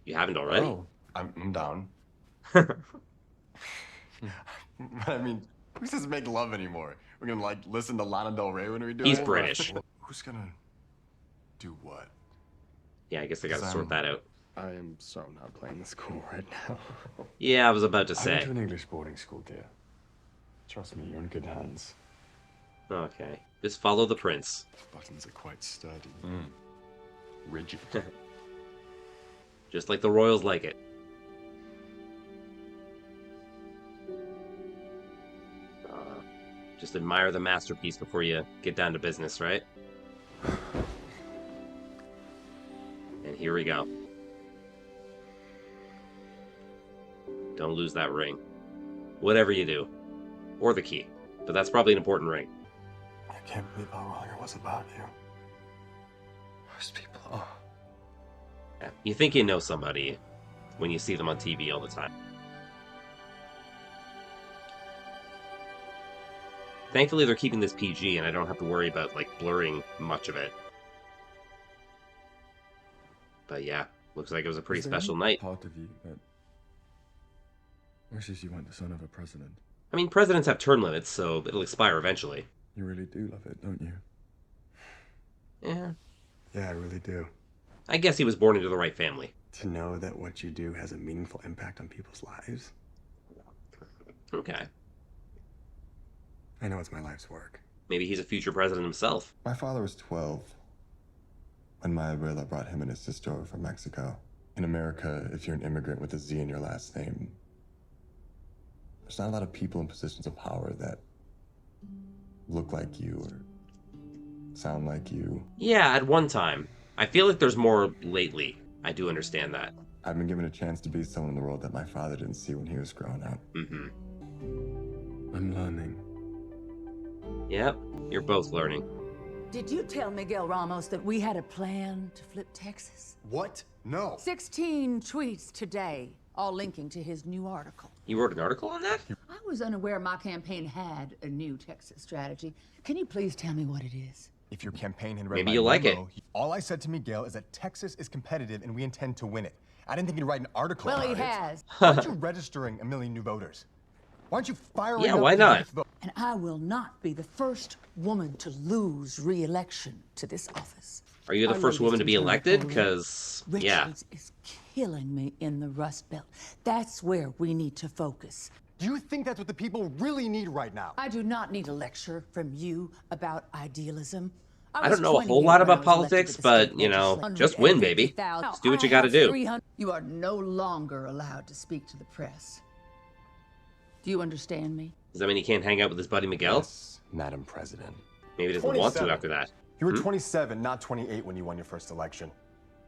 Speaker 1: You haven't already?
Speaker 3: Oh, I'm down. I mean, who says make love anymore? We're gonna like listen to Lana Del Rey when we do it?
Speaker 1: He's British.
Speaker 3: Who's gonna do what?
Speaker 1: Yeah, I guess I gotta sort that out.
Speaker 5: I am so not playing this cool right now.
Speaker 1: Yeah, I was about to
Speaker 5: I
Speaker 1: say.
Speaker 5: went to an English boarding school, dear. Trust me, you're in good hands.
Speaker 1: Okay. Just follow the prince.
Speaker 5: The buttons are quite sturdy. Rigid.
Speaker 1: Just like the royals like it. Just admire the masterpiece before you get down to business, right? And here we go. Don't lose that ring. Whatever you do. Or the key. But that's probably an important ring.
Speaker 5: I can't believe how wrong I was about you. Most people are.
Speaker 1: Yeah. You think you know somebody when you see them on TV all the time. Thankfully, they're keeping this PG, and I don't have to worry about, like, blurring much of it. But yeah, looks like it was a pretty special night.
Speaker 5: Part of you that wishes you weren't the son of a president.
Speaker 1: I mean, presidents have term limits, so it'll expire eventually.
Speaker 5: You really do love it, don't you?
Speaker 1: Yeah.
Speaker 5: Yeah, I really do.
Speaker 1: I guess he was born into the right family.
Speaker 5: To know that what you do has a meaningful impact on people's lives.
Speaker 1: Okay.
Speaker 5: I know it's my life's work.
Speaker 1: Maybe he's a future president himself.
Speaker 3: My father was 12 when my abuela brought him and his sister over from Mexico. In America, if you're an immigrant with a Z in your last name, there's not a lot of people in positions of power that look like you or sound like you.
Speaker 1: Yeah, at one time. I feel like there's more lately. I do understand that.
Speaker 3: I've been given a chance to be someone in the world that my father didn't see when he was growing up.
Speaker 1: Mm-hmm.
Speaker 5: I'm learning.
Speaker 1: Yep, you're both learning.
Speaker 8: Did you tell Miguel Ramos that we had a plan to flip Texas?
Speaker 3: What? No.
Speaker 8: 16 tweets today, all linking to his new article.
Speaker 1: You wrote an article on that?
Speaker 8: I was unaware my campaign had a new Texas strategy. Can you please tell me what it is?
Speaker 19: If your campaign had read
Speaker 1: Maybe
Speaker 19: my
Speaker 1: you like
Speaker 19: memo, all I said to Miguel is that Texas is competitive and we intend to win it. I didn't think he'd write an article
Speaker 8: Well,
Speaker 19: about
Speaker 8: he
Speaker 19: it.
Speaker 8: has.
Speaker 19: Why aren't you registering a million new voters? Why aren't you firing
Speaker 1: Yeah,
Speaker 19: up
Speaker 1: why
Speaker 19: the
Speaker 1: not?
Speaker 19: youth vote?
Speaker 8: And I will not be the first woman to lose re-election to this office.
Speaker 1: Are you the
Speaker 8: Our
Speaker 1: first woman to
Speaker 8: latest
Speaker 1: be
Speaker 8: internal
Speaker 1: elected?
Speaker 8: polling,
Speaker 1: Because, yeah.
Speaker 8: Richards is killing me in the Rust Belt. That's where we need to focus.
Speaker 7: Do you think that's what the people really need right now?
Speaker 8: I do not need a lecture from you about idealism.
Speaker 1: I don't know a whole lot about politics, but, you know, just win, baby. Just do what you gotta do.
Speaker 8: You are no longer allowed to speak to the press. Do you understand me?
Speaker 1: Does that mean he can't hang out with his buddy Miguel?
Speaker 3: Yes, Madam President.
Speaker 1: Maybe he doesn't want to after that.
Speaker 3: You were 27, not 28 when you won your first election.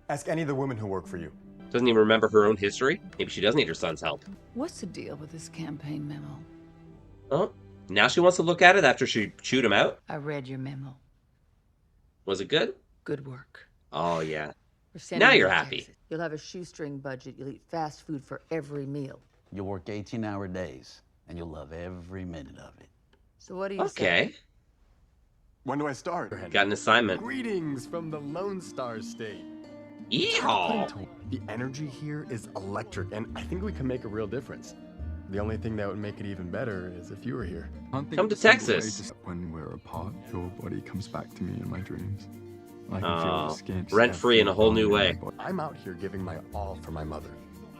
Speaker 3: Ask any of the women who work for you.
Speaker 1: Doesn't even remember her own history? Maybe she does need her son's help.
Speaker 8: What's the deal with this campaign memo?
Speaker 1: Oh, now she wants to look at it after she chewed him out?
Speaker 8: I read your memo.
Speaker 1: Was it good?
Speaker 8: Good work.
Speaker 1: Oh, yeah.
Speaker 8: We're sending
Speaker 1: Now
Speaker 8: you
Speaker 1: you're
Speaker 8: to
Speaker 1: happy.
Speaker 8: Texas. You'll have a shoestring budget. You'll eat fast food for every meal.
Speaker 14: You'll work 18-hour days, and you'll love every minute of it.
Speaker 8: So what do you say?
Speaker 1: Okay.
Speaker 3: When do I start?
Speaker 1: Got an assignment.
Speaker 3: Greetings from the Lone Star State.
Speaker 1: Yeehaw!
Speaker 3: The energy here is electric, and I think we can make a real difference. The only thing that would make it even better is if you were here.
Speaker 1: Come to Texas.
Speaker 5: When we're apart, your body comes back to me in my dreams. I can feel the skin.
Speaker 1: Rent-free in a whole new way.
Speaker 3: I'm out here giving my all for my mother.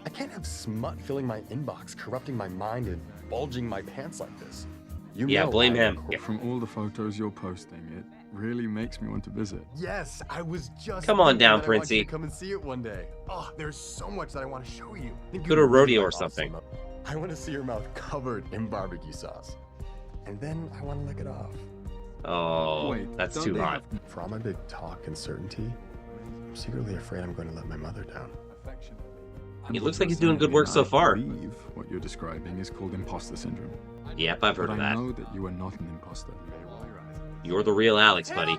Speaker 3: I can't have smut filling my inbox, corrupting my mind, and bulging my pants like this. You
Speaker 1: Yeah,
Speaker 3: know
Speaker 1: blame
Speaker 3: I
Speaker 1: him.
Speaker 3: am-
Speaker 5: From all the photos you're posting, it really makes me want to visit.
Speaker 3: Yes, I was just.
Speaker 1: Come on
Speaker 3: thinking
Speaker 1: down,
Speaker 3: that I want you
Speaker 1: Princey.
Speaker 3: to come and see it one day. Oh, there's so much that I want to show you. I think
Speaker 1: Go to
Speaker 3: you
Speaker 1: a rodeo
Speaker 3: really
Speaker 1: or
Speaker 3: like
Speaker 1: something.
Speaker 3: awesome. I want to see your mouth covered in barbecue sauce, and then I want to lick it off.
Speaker 1: Oh,
Speaker 5: Wait,
Speaker 1: that's
Speaker 5: don't
Speaker 1: too
Speaker 5: they
Speaker 1: hot.
Speaker 3: For all my big talk and certainty, I'm secretly afraid I'm going to let my mother down.
Speaker 1: He looks like he's doing good work so far.
Speaker 5: I believe what you're describing is called imposter syndrome.
Speaker 1: Yep, I've heard
Speaker 5: But
Speaker 1: of
Speaker 5: I
Speaker 1: that.
Speaker 5: know that you are not an imposter.
Speaker 1: You're the real Alex, buddy.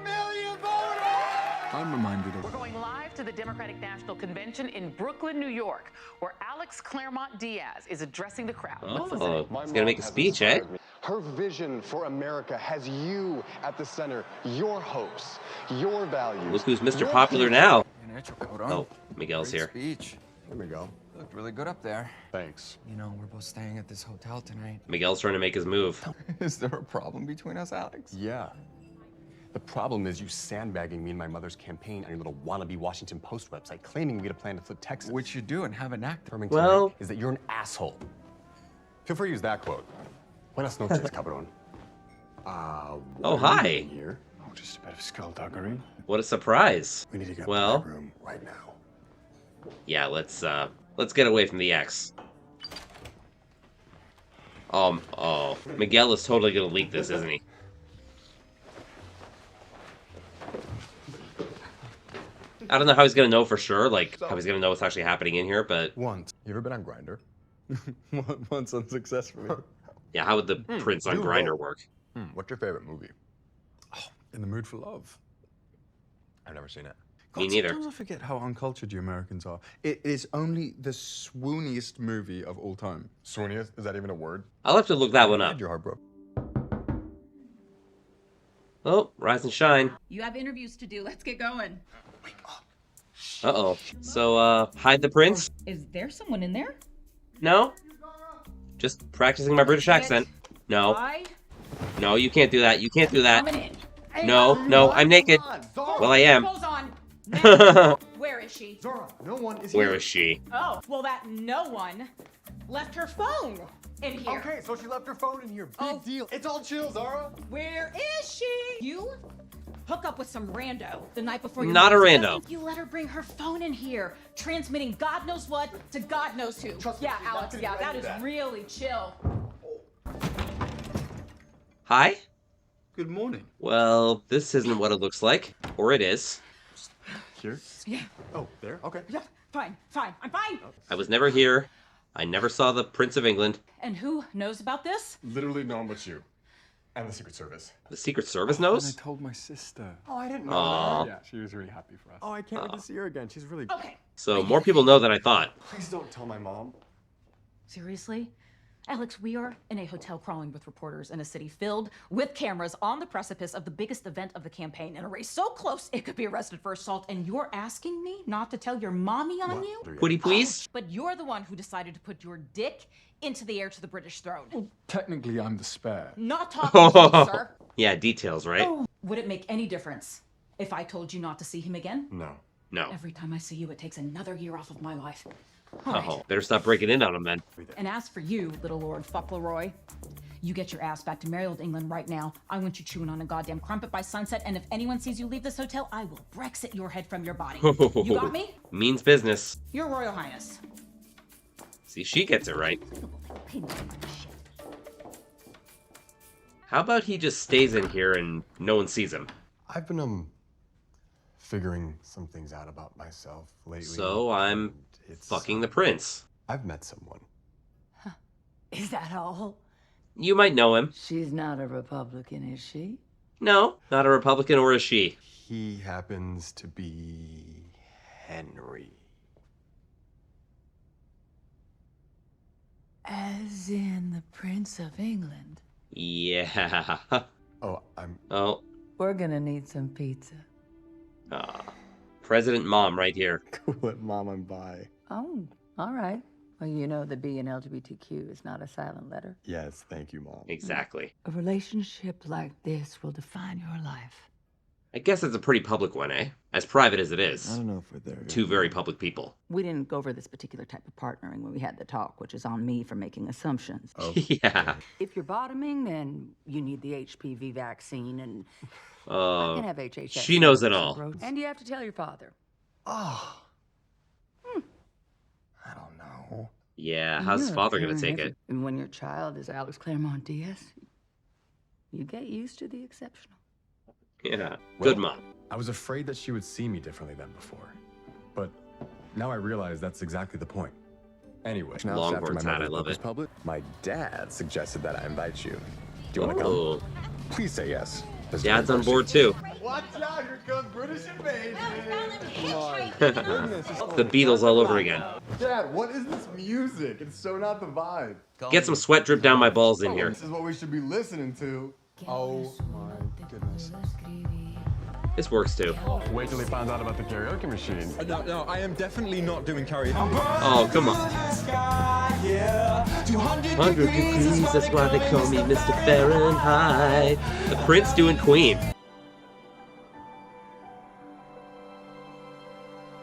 Speaker 5: I'm reminded of.
Speaker 21: We're going live to the Democratic National Convention in Brooklyn, New York, where Alex Claremont Diaz is addressing the crowd. Let's listen.
Speaker 1: Oh, he's gonna make a speech, eh?
Speaker 3: Her vision for America has you at the center, your hopes, your values.
Speaker 1: Look who's Mr.
Speaker 3: your
Speaker 1: Popular
Speaker 3: people.
Speaker 1: now.
Speaker 15: Hold on.
Speaker 1: Oh, Miguel's here.
Speaker 15: Speech.
Speaker 3: There we go.
Speaker 15: Looked really good up there.
Speaker 3: Thanks.
Speaker 15: You know, we're both staying at this hotel tonight.
Speaker 1: Miguel's trying to make his move.
Speaker 15: Is there a problem between us, Alex?
Speaker 3: Yeah. The problem is you sandbagging me and my mother's campaign on your little wannabe Washington Post website, claiming we had a plan to flip Texas.
Speaker 15: Which you do and have an act.
Speaker 1: Well-
Speaker 3: Tonight is that you're an asshole. Feel free to use that quote. Buenas noches, cabrón.
Speaker 1: Oh,
Speaker 3: what are
Speaker 1: hi.
Speaker 3: you doing here? Oh, just a bit of skullduggery.
Speaker 1: What a surprise.
Speaker 3: We need to get
Speaker 1: Well,
Speaker 3: to my room right now.
Speaker 1: yeah, let's get away from the X. Oh, Miguel is totally gonna leak this, isn't he? I don't know how he's gonna know for sure, like how he's gonna know what's actually happening in here, but
Speaker 3: Once. You ever been on Grindr? Once unsuccessfully.
Speaker 1: yeah, how would the Prince on
Speaker 3: you
Speaker 1: Grinder
Speaker 3: vote.
Speaker 1: work?
Speaker 3: What's your favorite movie?
Speaker 5: In the mood for love.
Speaker 3: I've never seen it.
Speaker 1: Me neither.
Speaker 5: Sometimes I forget how uncultured you Americans are. It is only the swooniest movie of all time.
Speaker 3: Swooniest? Is that even a word?
Speaker 1: I'll have to look that one up.
Speaker 3: Your heart broke.
Speaker 1: Oh, rise and shine.
Speaker 9: You have interviews to do. Let's get going.
Speaker 1: Uh-oh. So, hide the Prince?
Speaker 9: Is there someone in there?
Speaker 1: No? Just practicing my British accent. No.
Speaker 9: Why?
Speaker 1: No, you can't do that. You can't do that.
Speaker 9: Coming in.
Speaker 1: No, I'm naked. Well, I am.
Speaker 9: Clothes on. Now, where is she?
Speaker 3: Zora, no one is
Speaker 1: Where
Speaker 3: here.
Speaker 1: is she?
Speaker 9: Oh, well, that no one left her phone in here.
Speaker 3: Okay, so she left her phone in here. Big deal. It's all chill, Zara.
Speaker 9: Where is she? You hook up with some rando the night before your
Speaker 1: Not a
Speaker 9: mom
Speaker 1: rando.
Speaker 9: doesn't You let her bring her phone in here, transmitting God knows what to God knows who.
Speaker 3: Trust me,
Speaker 9: Yeah,
Speaker 3: she's not
Speaker 9: Alex,
Speaker 3: gonna
Speaker 9: yeah,
Speaker 3: do
Speaker 9: that
Speaker 3: any
Speaker 9: is
Speaker 3: of that.
Speaker 9: really chill.
Speaker 1: Hi?
Speaker 5: Good morning.
Speaker 1: Well, this isn't what it looks like. Or it is.
Speaker 3: Here?
Speaker 9: Yeah,
Speaker 3: Oh, there? Okay.
Speaker 9: yeah, fine, I'm fine.
Speaker 1: I was never here. I never saw the Prince of England.
Speaker 9: And who knows about this?
Speaker 3: Literally no one but you. And the Secret Service.
Speaker 1: The Secret Service
Speaker 5: And I
Speaker 1: knows?
Speaker 5: told my sister.
Speaker 3: Oh, I didn't know
Speaker 1: Aw.
Speaker 3: that.
Speaker 5: Yeah, she was really happy for us.
Speaker 3: Oh, I can't wait to see her again. She's really good.
Speaker 9: Okay.
Speaker 1: So, more people know than I thought.
Speaker 3: Please don't tell my mom.
Speaker 9: Seriously? Alex, we are in a hotel crawling with reporters in a city filled with cameras on the precipice of the biggest event of the campaign in a race so close it could be arrested for assault, and you're asking me not to tell your mommy on you?
Speaker 1: Would he please?
Speaker 9: But you're the one who decided to put your dick into the air to the British throne.
Speaker 5: Technically, I'm the spare.
Speaker 9: Not talking to you, sir.
Speaker 1: Yeah, details, right?
Speaker 9: Would it make any difference If I told you not to see him again?
Speaker 3: No.
Speaker 1: No.
Speaker 9: Every time I see you, it takes another year off of my life. All right.
Speaker 1: Oh, better stop breaking in on him then.
Speaker 9: And as for you, little Lord Fauntleroy, you get your ass back to merry old England right now. I want you chewing on a goddamn crumpet by sunset, and if anyone sees you leave this hotel, I will Brexit your head from your body. You got me?
Speaker 1: Means business.
Speaker 9: Your Royal Highness.
Speaker 1: See, she gets it right. How about he just stays in here and no one sees him?
Speaker 3: I've been, figuring some things out about myself lately.
Speaker 1: So I'm fucking the prince.
Speaker 3: I've met someone.
Speaker 8: Is that all?
Speaker 1: You might know him.
Speaker 8: She's not a Republican, is she?
Speaker 1: No, not a Republican or a she.
Speaker 3: He happens to be Henry.
Speaker 8: As in the Prince of England.
Speaker 1: Yeah. Oh.
Speaker 8: We're gonna need some pizza.
Speaker 1: President Mom right here.
Speaker 3: Let Mom on by.
Speaker 8: Oh, all right. Well, you know the B in LGBTQ is not a silent letter.
Speaker 3: Yes, thank you, Mom.
Speaker 1: Exactly.
Speaker 8: A relationship like this will define your life.
Speaker 1: I guess it's a pretty public one, eh? As private as it is.
Speaker 3: I don't know if we're there.
Speaker 1: Two very public people.
Speaker 2: We didn't go over this particular type of partnering when we had the talk, which is on me for making assumptions.
Speaker 3: Oh.
Speaker 1: Yeah.
Speaker 2: If you're bottoming, then you need the HPV vaccine, and I can have HHS.
Speaker 1: She knows it all.
Speaker 2: And you have to tell your father.
Speaker 3: Oh. I don't know.
Speaker 1: Yeah, how's his father gonna take it?
Speaker 2: And when your child is Alex Claremont Diaz, you get used to the exceptional.
Speaker 1: Yeah, good mom.
Speaker 3: I was afraid that she would see me differently than before. But now I realize that's exactly the point. Anyway,
Speaker 1: Longhorn's hat, I love it.
Speaker 3: Public, my dad suggested that I invite you. Do you want to come? Please say yes.
Speaker 1: Dad's on board too.
Speaker 19: Watch out, here comes British invasion.
Speaker 1: The Beatles all over again.
Speaker 7: Dad, what is this music? It's so not the vibe.
Speaker 1: Get some sweat drip down my balls in here.
Speaker 7: This is what we should be listening to.
Speaker 3: Oh my goodness.
Speaker 1: This works too.
Speaker 3: Wait till he finds out about the karaoke machine.
Speaker 12: No, I am definitely not doing karaoke.
Speaker 1: Oh, come on. 100 degrees, that's why they call me Mr. Fahrenheit. The Prince doing Queen.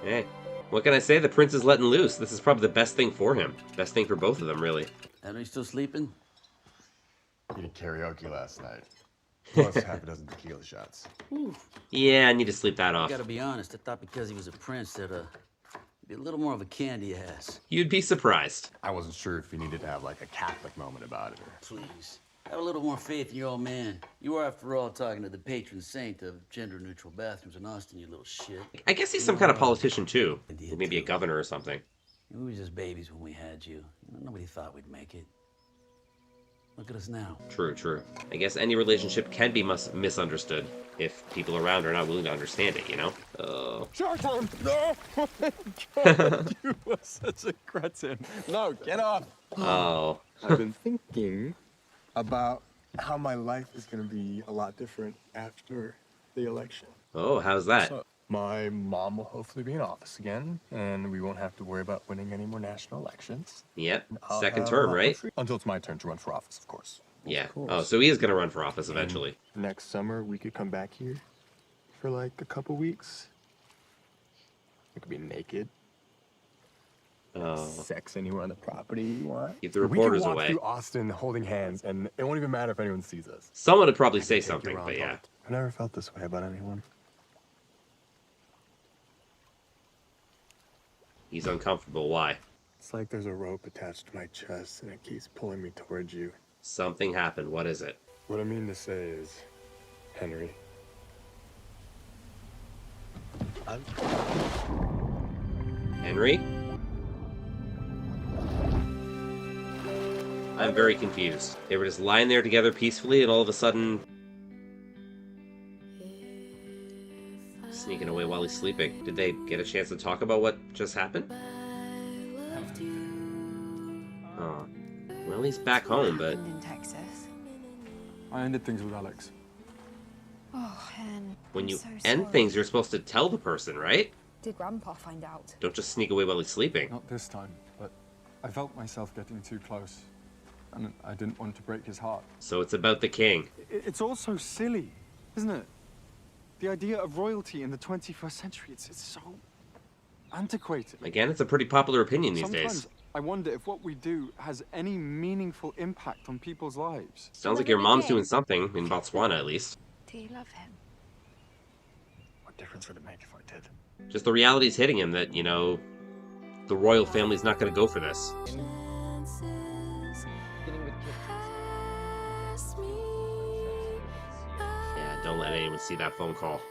Speaker 1: Hey, what can I say? The Prince is letting loose. This is probably the best thing for him. Best thing for both of them, really.
Speaker 14: Henry still sleeping?
Speaker 3: He did karaoke last night. Plus half a dozen tequila shots.
Speaker 1: Yeah, I need to sleep that off.
Speaker 14: I gotta be honest, I thought because he was a prince that, be a little more of a candy ass.
Speaker 1: You'd be surprised.
Speaker 3: I wasn't sure if he needed to have like a Catholic moment about it.
Speaker 14: Please, have a little more faith in your old man. You are, after all, talking to the patron saint of gender-neutral bathrooms in Austin, you little shit.
Speaker 1: I guess he's some kind of politician too. Maybe a governor or something.
Speaker 14: We were just babies when we had you. Nobody thought we'd make it. Look at us now.
Speaker 1: True, true. I guess any relationship can be misunderstood if people around are not willing to understand it, you know?
Speaker 3: Jordan! No! Oh my God, you are such a cretin. No, get off!
Speaker 1: Oh.
Speaker 3: I've been thinking about how my life is going to be a lot different after the election.
Speaker 1: Oh, how's that?
Speaker 3: So, my mom will hopefully be in office again, and we won't have to worry about winning any more national elections.
Speaker 1: Yep,
Speaker 3: I'll
Speaker 1: second
Speaker 3: have
Speaker 1: term,
Speaker 3: a lot
Speaker 1: right?
Speaker 3: more until it's my turn to run for office, of course.
Speaker 1: Yeah.
Speaker 3: Of course.
Speaker 1: Oh, so he is going to run for office eventually.
Speaker 3: And next summer, we could come back here for like a couple weeks. We could be naked. Sex anywhere on the property you want.
Speaker 1: Keep the reporters
Speaker 3: we can walk
Speaker 1: away.
Speaker 3: through Austin holding hands, and it won't even matter if anyone sees us.
Speaker 1: Someone would probably say something, but yeah.
Speaker 3: I've never felt this way about anyone.
Speaker 1: He's uncomfortable. Why?
Speaker 3: It's like there's a rope attached to my chest, and it keeps pulling me towards you.
Speaker 1: Something happened. What is it?
Speaker 3: What I mean to say is, Henry.
Speaker 1: Henry? I'm very confused. They were just lying there together peacefully, and all of a sudden... sneaking away while he's sleeping. Did they get a chance to talk about what just happened? Oh. Well, he's back home, but...
Speaker 8: In Texas.
Speaker 5: I ended things with Alex.
Speaker 6: Oh, Hen.
Speaker 1: When you
Speaker 6: I'm so
Speaker 1: end
Speaker 6: sorry.
Speaker 1: things, you're supposed to tell the person, right?
Speaker 6: Did Grandpa find out?
Speaker 1: Don't just sneak away while he's sleeping.
Speaker 5: Not this time, but I felt myself getting too close. And I didn't want to break his heart.
Speaker 1: So it's about the king.
Speaker 5: It's all so silly, isn't it? The idea of royalty in the 21st century, it's so antiquated.
Speaker 1: Again, it's a pretty popular opinion these
Speaker 5: Sometimes
Speaker 1: days.
Speaker 5: I wonder if what we do has any meaningful impact on people's lives.
Speaker 1: Sounds like your mom's doing something, in Botswana at least.
Speaker 6: Do you love him?
Speaker 5: What difference would it make if I did?
Speaker 1: Just the reality's hitting him that, you know, the royal family's not going to go for this. Yeah, don't let anyone see that phone call.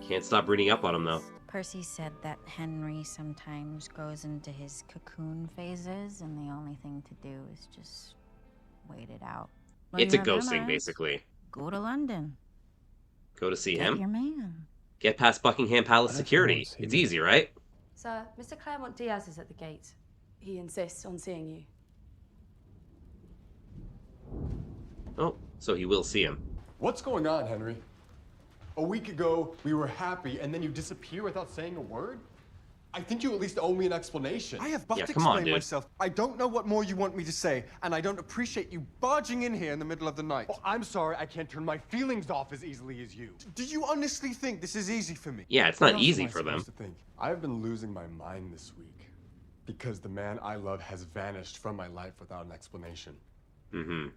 Speaker 1: Can't stop reading up on him, though.
Speaker 4: Percy said that Henry sometimes goes into his cocoon phases, and the only thing to do is just wait it out. Well,
Speaker 1: It's a
Speaker 4: you have
Speaker 1: ghosting,
Speaker 4: MS.
Speaker 1: basically.
Speaker 4: Go to London.
Speaker 1: Go to see
Speaker 4: Get
Speaker 1: him.
Speaker 4: your man.
Speaker 1: Get past Buckingham Palace security. It's easy, right?
Speaker 8: Sir, Mr. Claremont Diaz is at the gate. He insists on seeing you.
Speaker 1: Oh, so he will see him.
Speaker 7: What's going on, Henry? A week ago, we were happy, and then you disappear without saying a word? I think you at least owe me an explanation.
Speaker 12: I have but
Speaker 1: Yeah,
Speaker 12: to
Speaker 1: come on,
Speaker 12: explain
Speaker 1: dude.
Speaker 12: myself. I don't know what more you want me to say, and I don't appreciate you barging in here in the middle of the night.
Speaker 7: Oh, I'm sorry, I can't turn my feelings off as easily as you.
Speaker 12: Do you honestly think this is easy for me?
Speaker 1: Yeah, it's
Speaker 7: What
Speaker 1: not
Speaker 7: else am
Speaker 1: easy
Speaker 7: I
Speaker 1: for them.
Speaker 7: supposed to think? I've been losing my mind this week because the man I love has vanished from my life without an explanation.
Speaker 1: Mm-hmm.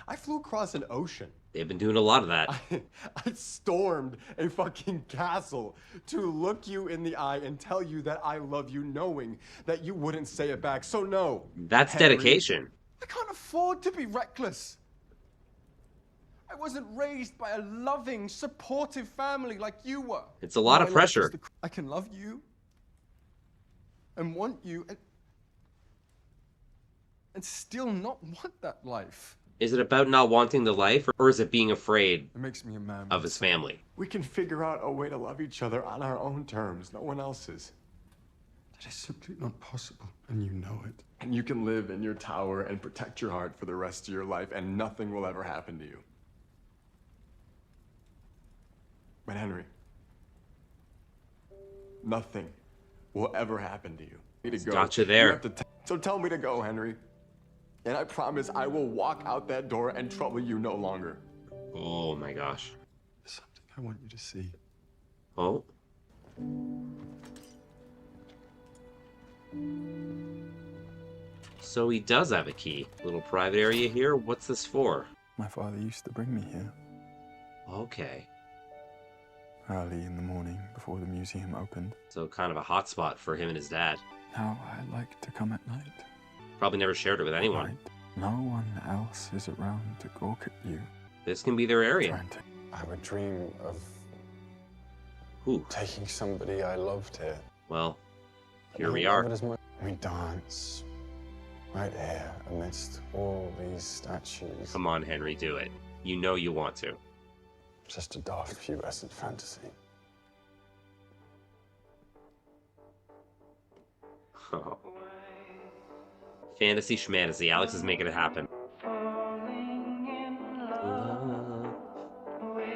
Speaker 7: I flew across an ocean.
Speaker 1: They've been doing a lot of that.
Speaker 7: I stormed a fucking castle to look you in the eye and tell you that I love you, knowing that you wouldn't say it back. So no.
Speaker 1: That's
Speaker 7: Henry,
Speaker 1: dedication.
Speaker 12: I can't afford to be reckless. I wasn't raised by a loving, supportive family like you were.
Speaker 1: It's a lot
Speaker 12: My
Speaker 1: of
Speaker 12: life is
Speaker 1: pressure.
Speaker 12: I can love you and want you and still not want that life.
Speaker 1: Is it about not wanting the life, or is it being afraid
Speaker 12: It makes me a man.
Speaker 1: of his family?
Speaker 7: we can figure out a way to love each other on our own terms, no one else's.
Speaker 12: That is simply not possible, and you know it.
Speaker 7: And you can live in your tower and protect your heart for the rest of your life, and nothing will ever happen to you. But Henry, nothing will ever happen to you. You need to go.
Speaker 1: Gotcha there.
Speaker 7: You have to so tell me to go, Henry. And I promise I will walk out that door and trouble you no longer.
Speaker 1: Oh my gosh.
Speaker 12: There's something I want you to see.
Speaker 1: Oh. So he does have a key. Little private area here. What's this for?
Speaker 5: My father used to bring me here
Speaker 1: Okay.
Speaker 5: early in the morning before the museum opened.
Speaker 1: So kind of a hot spot for him and his dad.
Speaker 5: Now I like to come at night.
Speaker 1: Probably never shared it with anyone.
Speaker 5: Right. No one else is around to gawk at you.
Speaker 1: This can be their area.
Speaker 5: Trying to... I would dream of
Speaker 1: Ooh.
Speaker 5: taking somebody I loved here.
Speaker 1: Well, here we are.
Speaker 5: We dance right here amidst all these statues.
Speaker 1: Come on, Henry, do it. You know you want to.
Speaker 5: Just a daft pubescent fantasy.
Speaker 1: Oh. Fantasy schmantasy. Alex is making it happen. Love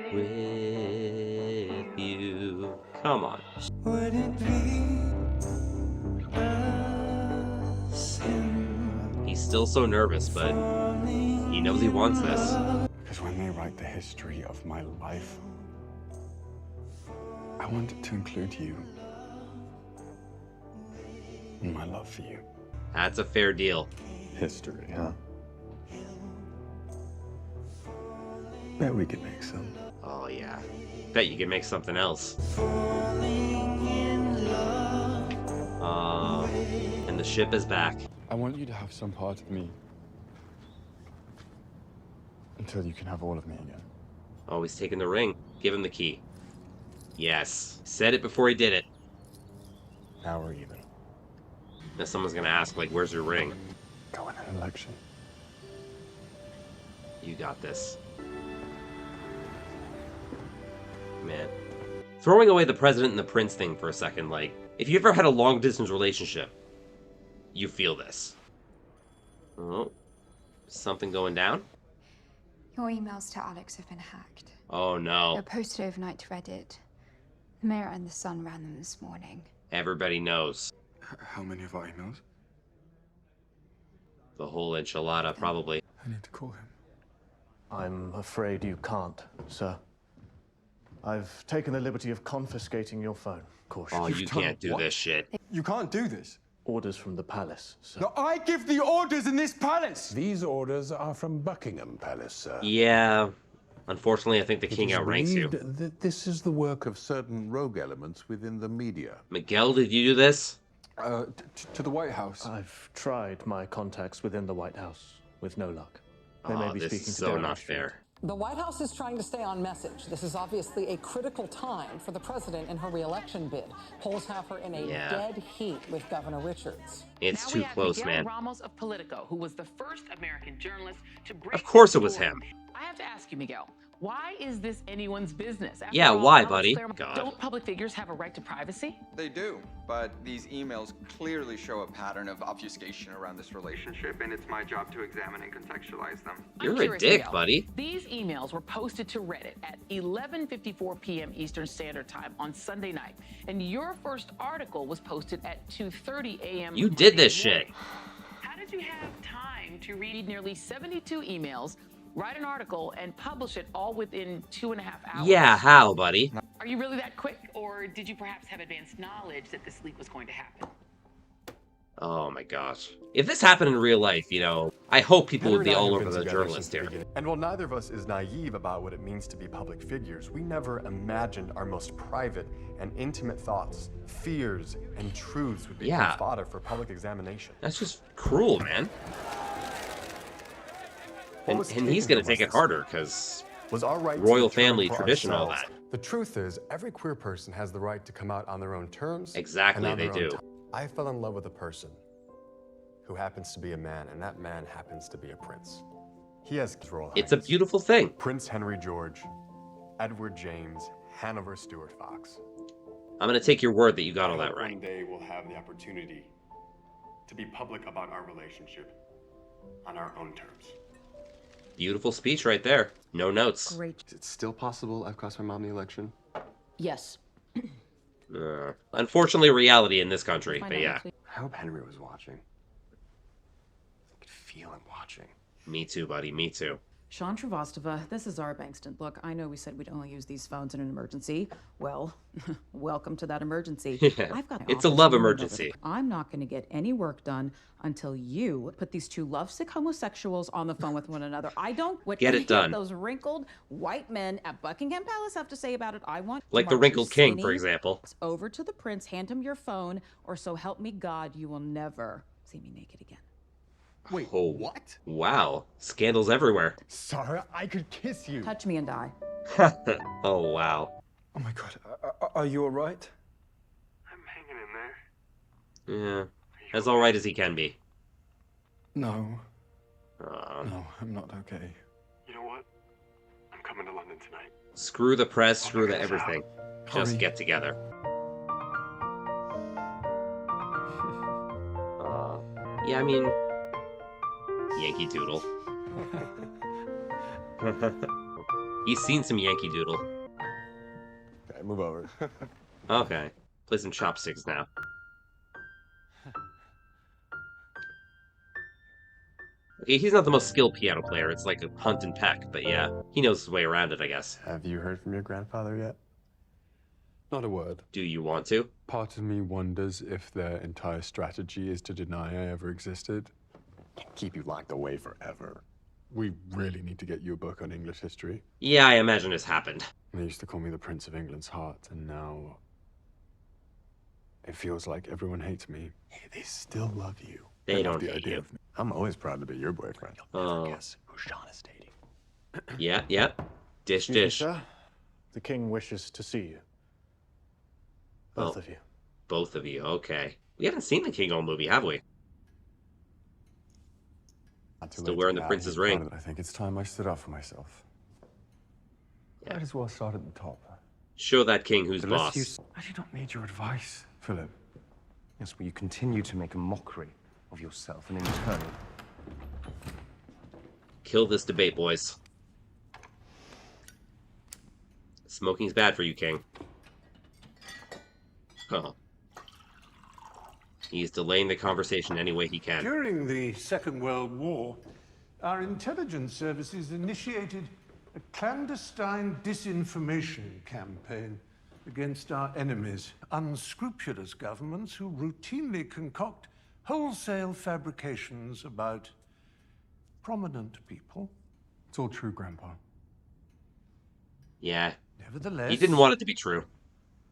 Speaker 1: with you. Come on.
Speaker 11: Would it be us in
Speaker 1: He's still so nervous, but he knows he wants this.
Speaker 5: Because when they write the history of my life, I want it to include you and my love for you.
Speaker 1: That's a fair deal.
Speaker 5: History, huh? Bet we could make some.
Speaker 1: Oh, yeah. Bet you can make something else. And the ship is back.
Speaker 5: I want you to have some part of me until you can have all of me again.
Speaker 1: Oh, he's taking the ring. Give him the key. Yes. Said it before he did it.
Speaker 5: Now we're even.
Speaker 1: Now someone's gonna ask, like, where's your ring?
Speaker 5: Go in an election.
Speaker 1: You got this. Man. Throwing away the president and the prince thing for a second, like, if you ever had a long-distance relationship, you feel this. Oh. Something going down?
Speaker 6: Your emails to Alex have been hacked.
Speaker 1: Oh, no.
Speaker 6: They're posted overnight to Reddit. The Mirror and the Sun ran them this morning.
Speaker 1: Everybody knows.
Speaker 5: How many of our emails?
Speaker 1: The whole enchilada, probably.
Speaker 5: I need to call him.
Speaker 13: I'm afraid you can't, sir. I've taken the liberty of confiscating your phone. Caution.
Speaker 1: Oh, you can't do this shit.
Speaker 5: You can't do this.
Speaker 13: Orders from the palace, sir.
Speaker 5: No, I give the orders in this palace!
Speaker 22: These orders are from Buckingham Palace, sir.
Speaker 1: Yeah. Unfortunately, I think the king
Speaker 22: It is
Speaker 1: outranks you.
Speaker 22: believed that this is the work of certain rogue elements within the media.
Speaker 1: Miguel, did you do this?
Speaker 5: To the White House.
Speaker 13: I've tried my contacts within the White House with no luck. They may be
Speaker 1: this
Speaker 13: speaking
Speaker 1: is
Speaker 13: to
Speaker 1: so
Speaker 13: Downing
Speaker 1: not
Speaker 13: Street.
Speaker 1: fair.
Speaker 23: The White House is trying to stay on message. This is obviously a critical time for the president in her re-election bid. Polls have her in a dead heat with Governor Richards.
Speaker 1: It's
Speaker 21: Now
Speaker 1: too
Speaker 21: we have
Speaker 1: close,
Speaker 21: Miguel
Speaker 1: man.
Speaker 21: Ramos of Politico, who was the first American journalist to break.
Speaker 1: Of course
Speaker 21: the
Speaker 1: it was
Speaker 21: story.
Speaker 1: him.
Speaker 21: I have to ask you, Miguel, why is this anyone's business? After
Speaker 1: Yeah,
Speaker 21: all,
Speaker 1: why,
Speaker 21: Alex
Speaker 1: buddy?
Speaker 21: Claremont,
Speaker 1: God.
Speaker 21: Don't public figures have a right to privacy?
Speaker 24: They do, but these emails clearly show a pattern of obfuscation around this relationship, and it's my job to examine and contextualize them.
Speaker 1: You're
Speaker 21: I'm
Speaker 1: a
Speaker 21: curious,
Speaker 1: dick,
Speaker 21: Miguel.
Speaker 1: buddy.
Speaker 21: These emails were posted to Reddit at 11:54 p.m. Eastern Standard Time on Sunday night, and your first article was posted at 2:30 a.m.
Speaker 1: You did this shit.
Speaker 21: How did you have time to read nearly 72 emails, write an article, and publish it all within 2.5 hours?
Speaker 1: Yeah, how, buddy?
Speaker 21: Are you really that quick, or did you perhaps have advanced knowledge that this leak was going to happen?
Speaker 1: Oh my gosh. If this happened in real life, you know, I hope people would be
Speaker 7: Henry and I
Speaker 1: all
Speaker 7: have
Speaker 1: over
Speaker 7: been
Speaker 1: the
Speaker 7: together
Speaker 1: journalist
Speaker 7: since the
Speaker 1: here.
Speaker 7: beginning. And while neither of us is naive about what it means to be public figures, we never imagined our most private and intimate thoughts, fears, and truths would become
Speaker 1: Yeah.
Speaker 7: fodder for public examination.
Speaker 1: That's just cruel, man.
Speaker 7: What
Speaker 1: And
Speaker 7: was
Speaker 1: he's
Speaker 7: taken
Speaker 1: gonna
Speaker 7: from
Speaker 1: take
Speaker 7: us
Speaker 1: it
Speaker 7: this
Speaker 1: harder, because
Speaker 7: was our right to
Speaker 1: royal
Speaker 7: determine
Speaker 1: family
Speaker 7: for
Speaker 1: tradition, all
Speaker 7: ourselves.
Speaker 1: that.
Speaker 7: The truth is, every queer person has the right to come out on their own terms.
Speaker 1: Exactly,
Speaker 7: and on
Speaker 1: they
Speaker 7: their own
Speaker 1: do.
Speaker 7: time. I fell in love with a person who happens to be a man, and that man happens to be a prince. He has his royal
Speaker 1: It's a
Speaker 7: highness.
Speaker 1: beautiful thing.
Speaker 7: Prince Henry George, Edward James, Hanover Stuart Fox.
Speaker 1: I'm gonna take your word that you got all that right.
Speaker 7: One day we'll have the opportunity to be public about our relationship on our own terms.
Speaker 1: Beautiful speech right there. No notes.
Speaker 7: Great. Is it still possible I've cost my mom the election?
Speaker 9: Yes.
Speaker 1: Unfortunately, reality in this country, but yeah.
Speaker 7: I hope Henry was watching. I could feel him watching.
Speaker 1: Me too, buddy, me too.
Speaker 9: Sean Travastova, this is our Bankston. Look, I know we said we'd only use these phones in an emergency. Well, welcome to that emergency.
Speaker 1: Yeah,
Speaker 9: I've got an
Speaker 1: it's a
Speaker 9: office
Speaker 1: love
Speaker 9: room over
Speaker 1: emergency.
Speaker 9: there. I'm not going to get any work done until you put these two lovesick homosexuals on the phone with one another. I don't what
Speaker 1: Get it
Speaker 9: any of
Speaker 1: done.
Speaker 9: those wrinkled white men at Buckingham Palace have to say about it. I want to
Speaker 1: Like the
Speaker 9: march
Speaker 1: wrinkled
Speaker 9: you
Speaker 1: king, for
Speaker 9: skinny
Speaker 1: example.
Speaker 9: over to the prince, hand him your phone, or so help me God, you will never see me naked again.
Speaker 7: Wait,
Speaker 1: oh,
Speaker 7: what?
Speaker 1: Wow. Scandals everywhere.
Speaker 7: Sorry, I could kiss you.
Speaker 9: Touch me and die.
Speaker 1: Oh, wow.
Speaker 5: Oh my god, are you alright?
Speaker 16: I'm hanging in there.
Speaker 1: Yeah. As alright as he can be.
Speaker 5: No. No, I'm not okay.
Speaker 16: You know what? I'm coming to London tonight.
Speaker 1: Screw the press, screw the everything. Just
Speaker 5: Hurry.
Speaker 1: get together. Yeah, I mean... Yankee Doodle. He's seen some Yankee Doodle.
Speaker 7: Okay, move over.
Speaker 1: Okay. Play some chopsticks now. Okay, he's not the most skilled piano player. It's like a hunt and peck, but yeah, he knows his way around it, I guess.
Speaker 7: Have you heard from your grandfather yet?
Speaker 5: Not a word.
Speaker 1: Do you want to?
Speaker 5: Part of me wonders if their entire strategy is to deny I ever existed.
Speaker 7: Can't keep you locked away forever.
Speaker 5: We really need to get you a book on English history.
Speaker 1: Yeah, I imagine it's happened.
Speaker 5: They used to call me the Prince of England's heart, and now it feels like everyone hates me.
Speaker 7: Hey, they still love you.
Speaker 1: They
Speaker 5: love
Speaker 1: don't
Speaker 5: the
Speaker 1: hate
Speaker 5: idea
Speaker 1: you.
Speaker 5: of me.
Speaker 7: I'm always proud to be your boyfriend.
Speaker 1: Oh.
Speaker 7: Guess who Sean is dating.
Speaker 1: Yeah, yeah. Dish,
Speaker 13: Excuse me,
Speaker 1: dish.
Speaker 13: sir. The king wishes to see you. Both of you.
Speaker 1: Both of you, okay. We haven't seen the King all movie, have we?
Speaker 7: Not too
Speaker 1: Still
Speaker 7: late
Speaker 1: wearing
Speaker 7: to
Speaker 1: the
Speaker 7: get out
Speaker 1: prince's
Speaker 7: here,
Speaker 1: ring.
Speaker 7: but I think it's time I stood up for myself.
Speaker 1: Yeah.
Speaker 7: Might as well start at the top.
Speaker 1: Show that king who's
Speaker 7: Unless
Speaker 1: boss.
Speaker 7: I do not need your advice, Philip. Yes, will you continue to make a mockery of yourself and in turn...
Speaker 1: Kill this debate, boys. Smoking's bad for you, King. Oh. He's delaying the conversation any way he can.
Speaker 25: During the Second World War,
Speaker 22: Our intelligence services initiated a clandestine disinformation campaign against our enemies, unscrupulous governments who routinely concoct wholesale fabrications about prominent people.
Speaker 5: It's all true, Grandpa.
Speaker 1: Yeah.
Speaker 22: Nevertheless,
Speaker 1: He didn't want it to be true.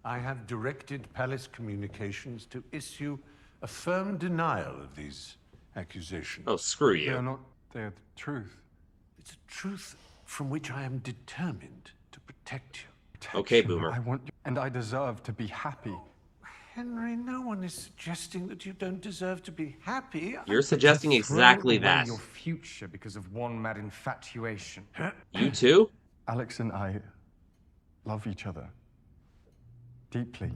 Speaker 22: I have directed Palace Communications to issue a firm denial of these accusations.
Speaker 1: Oh, screw you.
Speaker 5: They're the truth.
Speaker 22: It's a truth from which I am determined to protect you.
Speaker 1: Okay, Boomer.
Speaker 5: I want you, and I deserve to be happy.
Speaker 22: Henry, no one is suggesting that you don't deserve to be happy.
Speaker 1: You're suggesting exactly
Speaker 5: Throw away
Speaker 1: that.
Speaker 5: your future because of one mad infatuation.
Speaker 1: You too?
Speaker 5: Alex and I love each other deeply.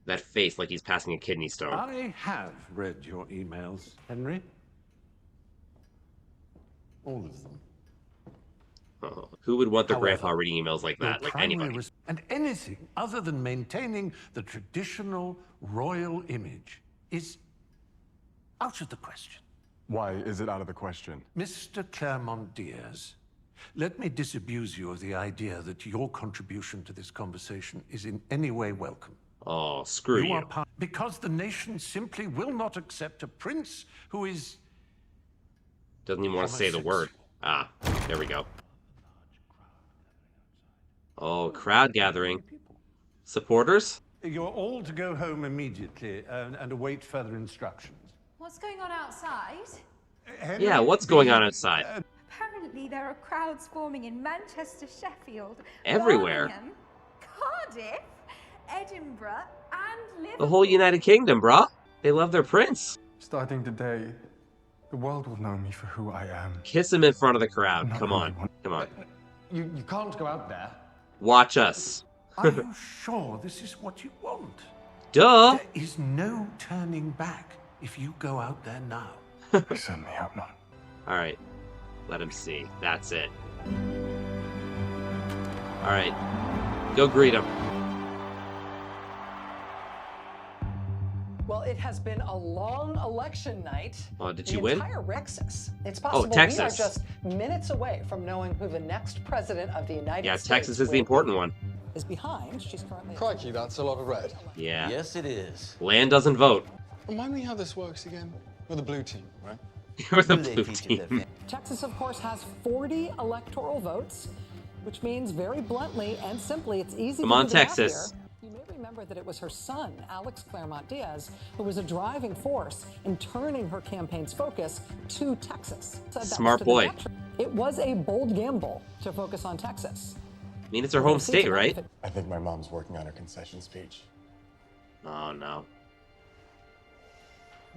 Speaker 1: That face like he's passing a kidney stone.
Speaker 22: I have read your emails, Henry. All of them.
Speaker 1: Oh, who would want their
Speaker 22: However,
Speaker 1: grandpa reading emails like that?
Speaker 22: Your
Speaker 1: Like anybody.
Speaker 22: primary and anything other than maintaining the traditional royal image is out of the question.
Speaker 5: Why is it out of the question?
Speaker 22: Mr. Claremont Diaz, let me disabuse you of the idea that your contribution to this conversation is in any way welcome.
Speaker 1: Oh, screw you.
Speaker 22: Because the nation simply will not accept a prince who is...
Speaker 1: Doesn't even want to say the word. Ah, there we go. Oh, crowd gathering. Supporters?
Speaker 22: You're all to go home immediately and await further instructions.
Speaker 6: What's going on outside?
Speaker 22: Henry,
Speaker 1: Yeah, what's going on outside?
Speaker 6: Apparently there are crowds forming in Manchester, Sheffield,
Speaker 1: Everywhere.
Speaker 6: Birmingham, Cardiff, Edinburgh, and Liverpool.
Speaker 1: The whole United Kingdom, brah. They love their prince.
Speaker 5: Starting today, the world will know me for who I am.
Speaker 1: Kiss him in front of the crowd. Come on. Come on.
Speaker 5: You can't go out there.
Speaker 1: Watch us.
Speaker 22: Are you sure this is what you want?
Speaker 1: Duh.
Speaker 22: There is no turning back if you go out there now.
Speaker 5: I certainly hope not.
Speaker 1: Alright. Let him see. That's it. Alright. Go greet him.
Speaker 23: Well, it has been a long election night.
Speaker 1: Oh, did
Speaker 23: the
Speaker 1: you win?
Speaker 23: Entire Texas. It's possible
Speaker 1: Texas.
Speaker 23: we are just minutes away from knowing who the next president of the United States
Speaker 1: Texas is the important one.
Speaker 23: is behind. She's currently...
Speaker 5: Crikey, that's a lot of red.
Speaker 1: Yeah.
Speaker 14: Yes, it is.
Speaker 1: Land doesn't vote.
Speaker 5: Remind me how this works again. With the blue team, right?
Speaker 1: With the blue team.
Speaker 23: Texas, of course, has 40 electoral votes, which means very bluntly and simply, it's easy
Speaker 1: Come
Speaker 23: to
Speaker 1: on,
Speaker 23: do the math
Speaker 1: Texas.
Speaker 23: here. You may remember that it was her son, Alex Claremont Diaz, who was a driving force in turning her campaign's focus to Texas. Said that
Speaker 1: Smart
Speaker 23: was to the
Speaker 1: boy.
Speaker 23: detriment. It was a bold gamble to focus on Texas.
Speaker 1: I mean, it's her home state, right?
Speaker 3: I think my mom's working on her concession speech.
Speaker 1: Oh, no.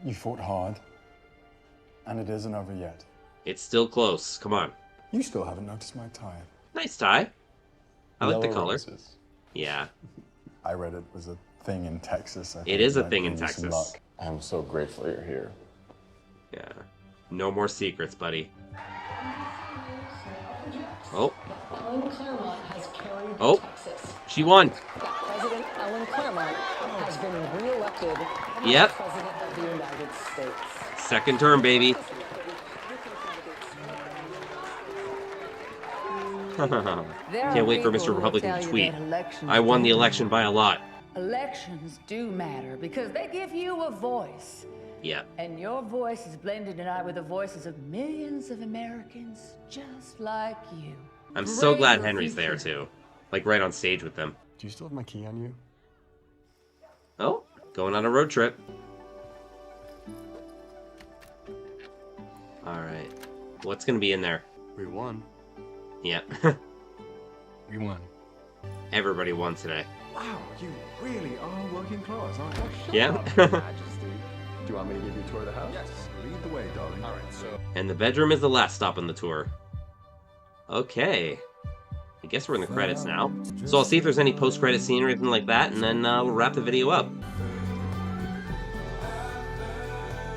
Speaker 5: You fought hard, and it isn't over yet.
Speaker 1: It's still close. Come on.
Speaker 5: You still haven't noticed my tie.
Speaker 1: Nice tie. I like the
Speaker 5: Yellow
Speaker 1: color.
Speaker 5: roses.
Speaker 1: Yeah.
Speaker 5: I read it was a thing in Texas. I
Speaker 1: It
Speaker 5: think
Speaker 1: is a
Speaker 5: might
Speaker 1: thing in
Speaker 5: bring you some
Speaker 1: Texas.
Speaker 5: luck. I'm so grateful you're here.
Speaker 1: Yeah. No more secrets, buddy. Oh.
Speaker 23: Ellen Claremont has carried
Speaker 1: Oh.
Speaker 23: Texas.
Speaker 1: She won.
Speaker 23: President Ellen Claremont has been re-elected
Speaker 1: Yep.
Speaker 23: President of the United States.
Speaker 1: Second term, baby. Can't wait for Mr. Republican to tweet. I won the election by a lot.
Speaker 8: Elections do matter because they give you a voice.
Speaker 1: Yeah.
Speaker 8: And your voice is blended tonight with the voices of millions of Americans just like you.
Speaker 1: I'm so
Speaker 8: Brave
Speaker 1: glad
Speaker 8: your
Speaker 1: Henry's there,
Speaker 8: future.
Speaker 1: too. Like, right on stage with them.
Speaker 5: Do you still have my key on you?
Speaker 1: Oh, going on a road trip. Alright. What's gonna be in there?
Speaker 5: We won.
Speaker 1: Yeah.
Speaker 5: We won.
Speaker 1: Everybody won today.
Speaker 5: Wow, you really are working class, aren't you?
Speaker 1: Yeah.
Speaker 5: Majesty. Do you want me to give you a tour of the house? Yes. Lead the way, darling. All right, so...
Speaker 1: And the bedroom is the last stop on the tour. Okay. I guess we're in the credits now. So I'll see if there's any post-credit scene or anything like that, and then we'll wrap the video up.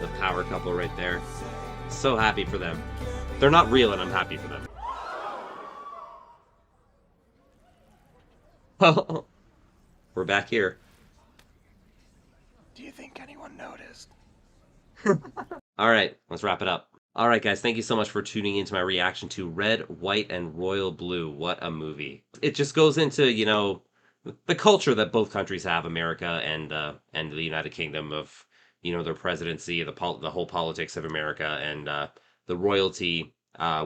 Speaker 1: The power couple right there. So happy for them. They're not real, and I'm happy for them. We're back here.
Speaker 5: Do you think anyone noticed?
Speaker 1: All right, let's wrap it up. All right, guys, thank you so much for tuning into my reaction to Red, White, and Royal Blue. What a movie. It just goes into, the culture that both countries have, America and the United Kingdom, of, their presidency, the whole politics of America, and the royalty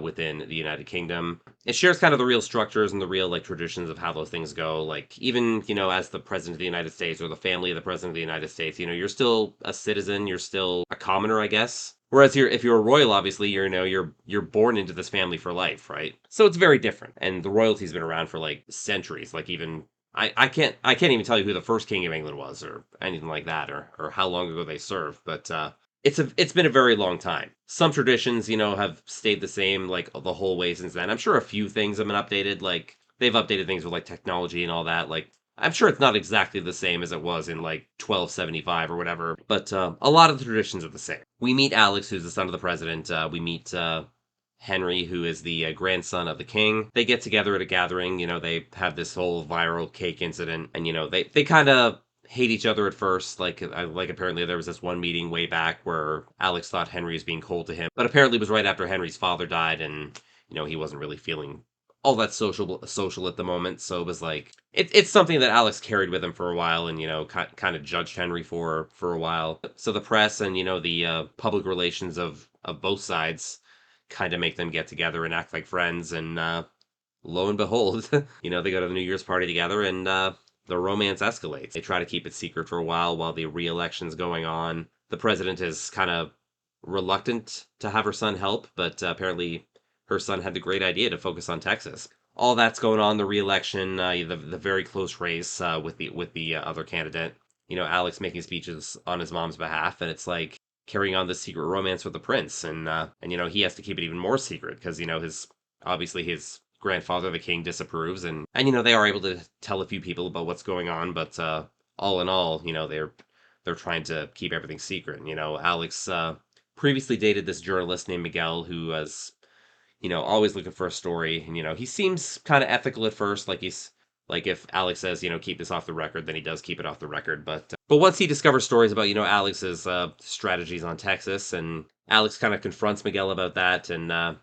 Speaker 1: within the United Kingdom. It shares kind of the real structures and the real like traditions of how those things go. Like even, as the president of the United States or the family of the president of the United States, you're still a citizen, you're still a commoner, I guess. Whereas if you're a royal, obviously, you're born into this family for life, right? So it's very different. And the royalty's been around for like centuries. Like even I can't even tell you who the first king of England was or anything like that, or how long ago they served, but it's been a very long time. Some traditions, have stayed the same like the whole way since then. I'm sure a few things have been updated, like they've updated things with like technology and all that. Like I'm sure it's not exactly the same as it was in like 1275 or whatever, but a lot of the traditions are the same. We meet Alex, who's the son of the president. We meet Henry, who is the grandson of the king. They get together at a gathering. They have this whole viral cake incident, and they kind of hate each other at first. Like apparently there was this one meeting way back where Alex thought Henry was being cold to him, but apparently it was right after Henry's father died, and he wasn't really feeling all that social at the moment. So it was like it's something that Alex carried with him for a while, and kind of judged Henry for a while. So the press and the public relations of both sides kind of make them get together and act like friends, and lo and behold, they go to the New Year's party together, and the romance escalates. They try to keep it secret for a while the re-election's going on. The president is kind of reluctant to have her son help, but apparently her son had the great idea to focus on Texas. All that's going on, the re-election, the very close race with the other candidate. Alex making speeches on his mom's behalf, and it's like carrying on this secret romance with the prince, and he has to keep it even more secret because his grandfather, the king, disapproves, and they are able to tell a few people about what's going on, but all in all, they're trying to keep everything secret. Alex previously dated this journalist named Miguel, who was always looking for a story, and he seems kind of ethical at first, like he's like if Alex says, keep this off the record, then he does keep it off the record. But once he discovers stories about, Alex's strategies on Texas, and Alex kind of confronts Miguel about that, and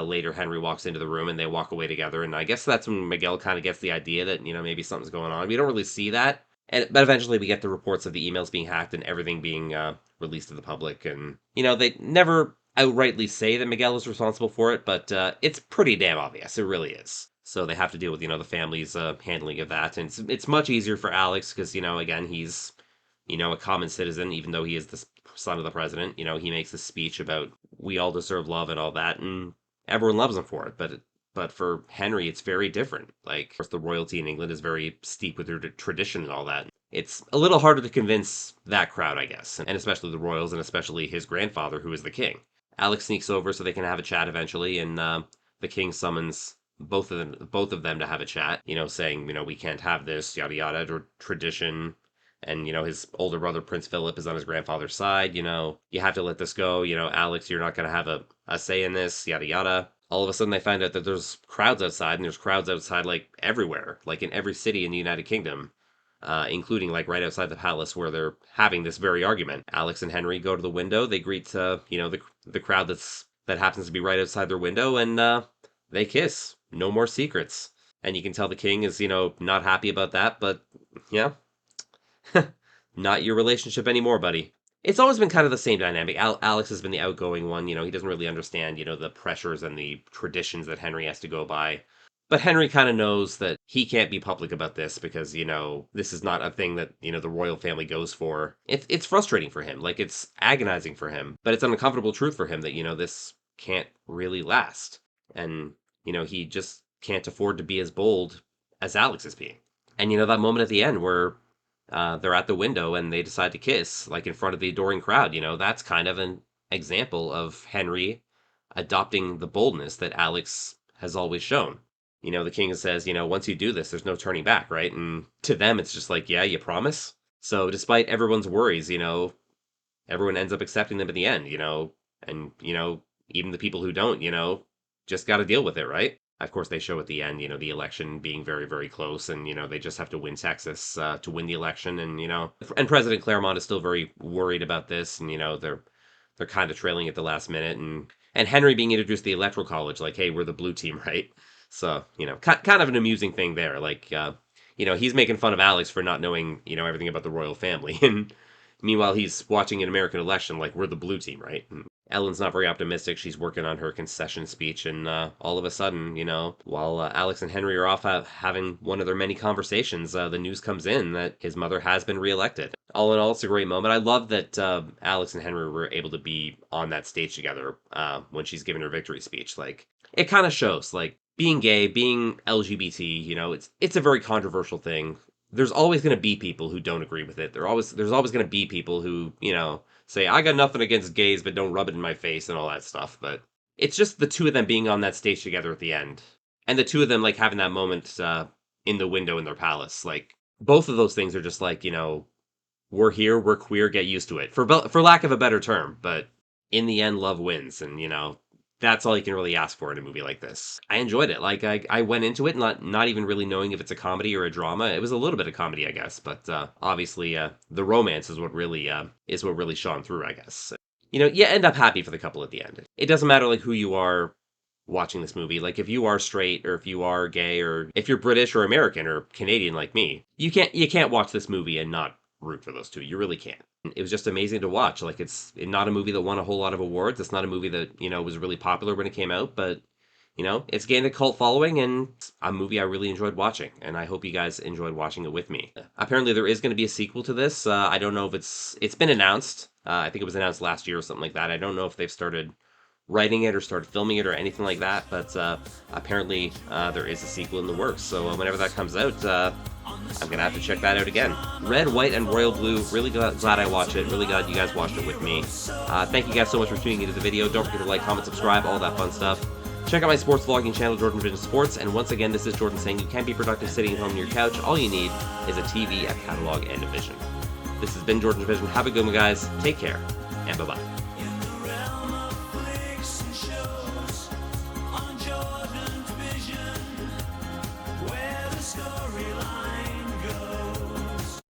Speaker 1: later Henry walks into the room and they walk away together. And I guess that's when Miguel kind of gets the idea that, maybe something's going on. We don't really see that. But eventually we get the reports of the emails being hacked and everything being released to the public. And, they never outrightly say that Miguel is responsible for it, but it's pretty damn obvious. It really is. So they have to deal with, the family's handling of that. And it's much easier for Alex because, again, he's, a common citizen, even though he is the son of the president. He makes a speech about we all deserve love and all that, and everyone loves him for it. But for Henry, it's very different. Like, of course, the royalty in England is very steep with their tradition and all that. It's a little harder to convince that crowd, I guess, and especially the royals, and especially his grandfather, who is the king. Alex sneaks over so they can have a chat eventually, and the king summons both of them to have a chat, saying, we can't have this, yada yada, or tradition. And, his older brother, Prince Philip, is on his grandfather's side, you have to let this go, Alex, you're not going to have a say in this, yada yada. All of a sudden they find out that there's crowds outside, and there's crowds outside, like, everywhere, like in every city in the United Kingdom, including, like, right outside the palace where they're having this very argument. Alex and Henry go to the window, they greet, the crowd that happens to be right outside their window, and they kiss. No more secrets. And you can tell the king is, not happy about that, but, yeah, not your relationship anymore, buddy. It's always been kind of the same dynamic. Alex has been the outgoing one, he doesn't really understand, the pressures and the traditions that Henry has to go by. But Henry kind of knows that he can't be public about this because, this is not a thing that, the royal family goes for. It's frustrating for him. Like, it's agonizing for him. But it's an uncomfortable truth for him that, this can't really last. And, he just can't afford to be as bold as Alex is being. And, that moment at the end where they're at the window and they decide to kiss, like in front of the adoring crowd, that's kind of an example of Henry adopting the boldness that Alex has always shown. The king says, once you do this, there's no turning back, right? And to them, it's just like, yeah, you promise? So despite everyone's worries, everyone ends up accepting them at the end, and, even the people who don't, just got to deal with it, right? Of course, they show at the end, the election being very, very close, and, they just have to win Texas to win the election, and, and President Claremont is still very worried about this, and, they're they're kind of trailing at the last minute, and Henry being introduced to the Electoral College, like, hey, we're the blue team, right? So, you know, kind of an amusing thing there. Like, you know, he's making fun of Alex for not knowing, you know, everything about the royal family. And meanwhile, he's watching an American election like we're the blue team, right? And Ellen's not very optimistic. She's working on her concession speech. And all of a sudden, you know, while Alex and Henry are off having one of their many conversations, the news comes in that his mother has been reelected. All in all, it's a great moment. I love that Alex and Henry were able to be on that stage together when she's giving her victory speech. Like, it kind of shows, like, being gay, being LGBT, you know, it's a very controversial thing. There's always going to be people who don't agree with it. There's always going to be people who, you know, say, I got nothing against gays, but don't rub it in my face and all that stuff. But it's just the two of them being on that stage together at the end. And the two of them, like, having that moment in the window in their palace. Like, both of those things are just like, you know, we're here, we're queer, get used to it. For lack of a better term. But in the end, love wins. And, you know, that's all you can really ask for in a movie like this. I enjoyed it. Like, I went into it not even really knowing if it's a comedy or a drama. It was a little bit of comedy, I guess, but obviously the romance is what really shone through, I guess. You know, you end up happy for the couple at the end. It doesn't matter, like, who you are watching this movie. Like, if you are straight, or if you are gay, or if you're British or American or Canadian like me, you can't watch this movie and not root for those two. You really can't. It was just amazing to watch. Like, it's not a movie that won a whole lot of awards. It's not a movie that, you know, was really popular when it came out, but, you know, it's gained a cult following, and a movie I really enjoyed watching, and I hope you guys enjoyed watching it with me. Apparently there is going to be a sequel to this. I don't know if it's been announced. I think it was announced last year or something like that. I don't know if they've started writing it or started filming it or anything like that, but apparently there is a sequel in the works. So whenever that comes out, I'm going to have to check that out again. Red, white, and royal blue. Really glad I watched it. Really glad you guys watched it with me. Thank you guys so much for tuning into the video. Don't forget to like, comment, subscribe, all that fun stuff. Check out my sports vlogging channel, JordangeVision Sports. And once again, this is Jordan saying you can be productive sitting at home on your couch. All you need is a TV, a catalog, and a vision. This has been JordangeVision. Have a good one, guys. Take care, and bye-bye.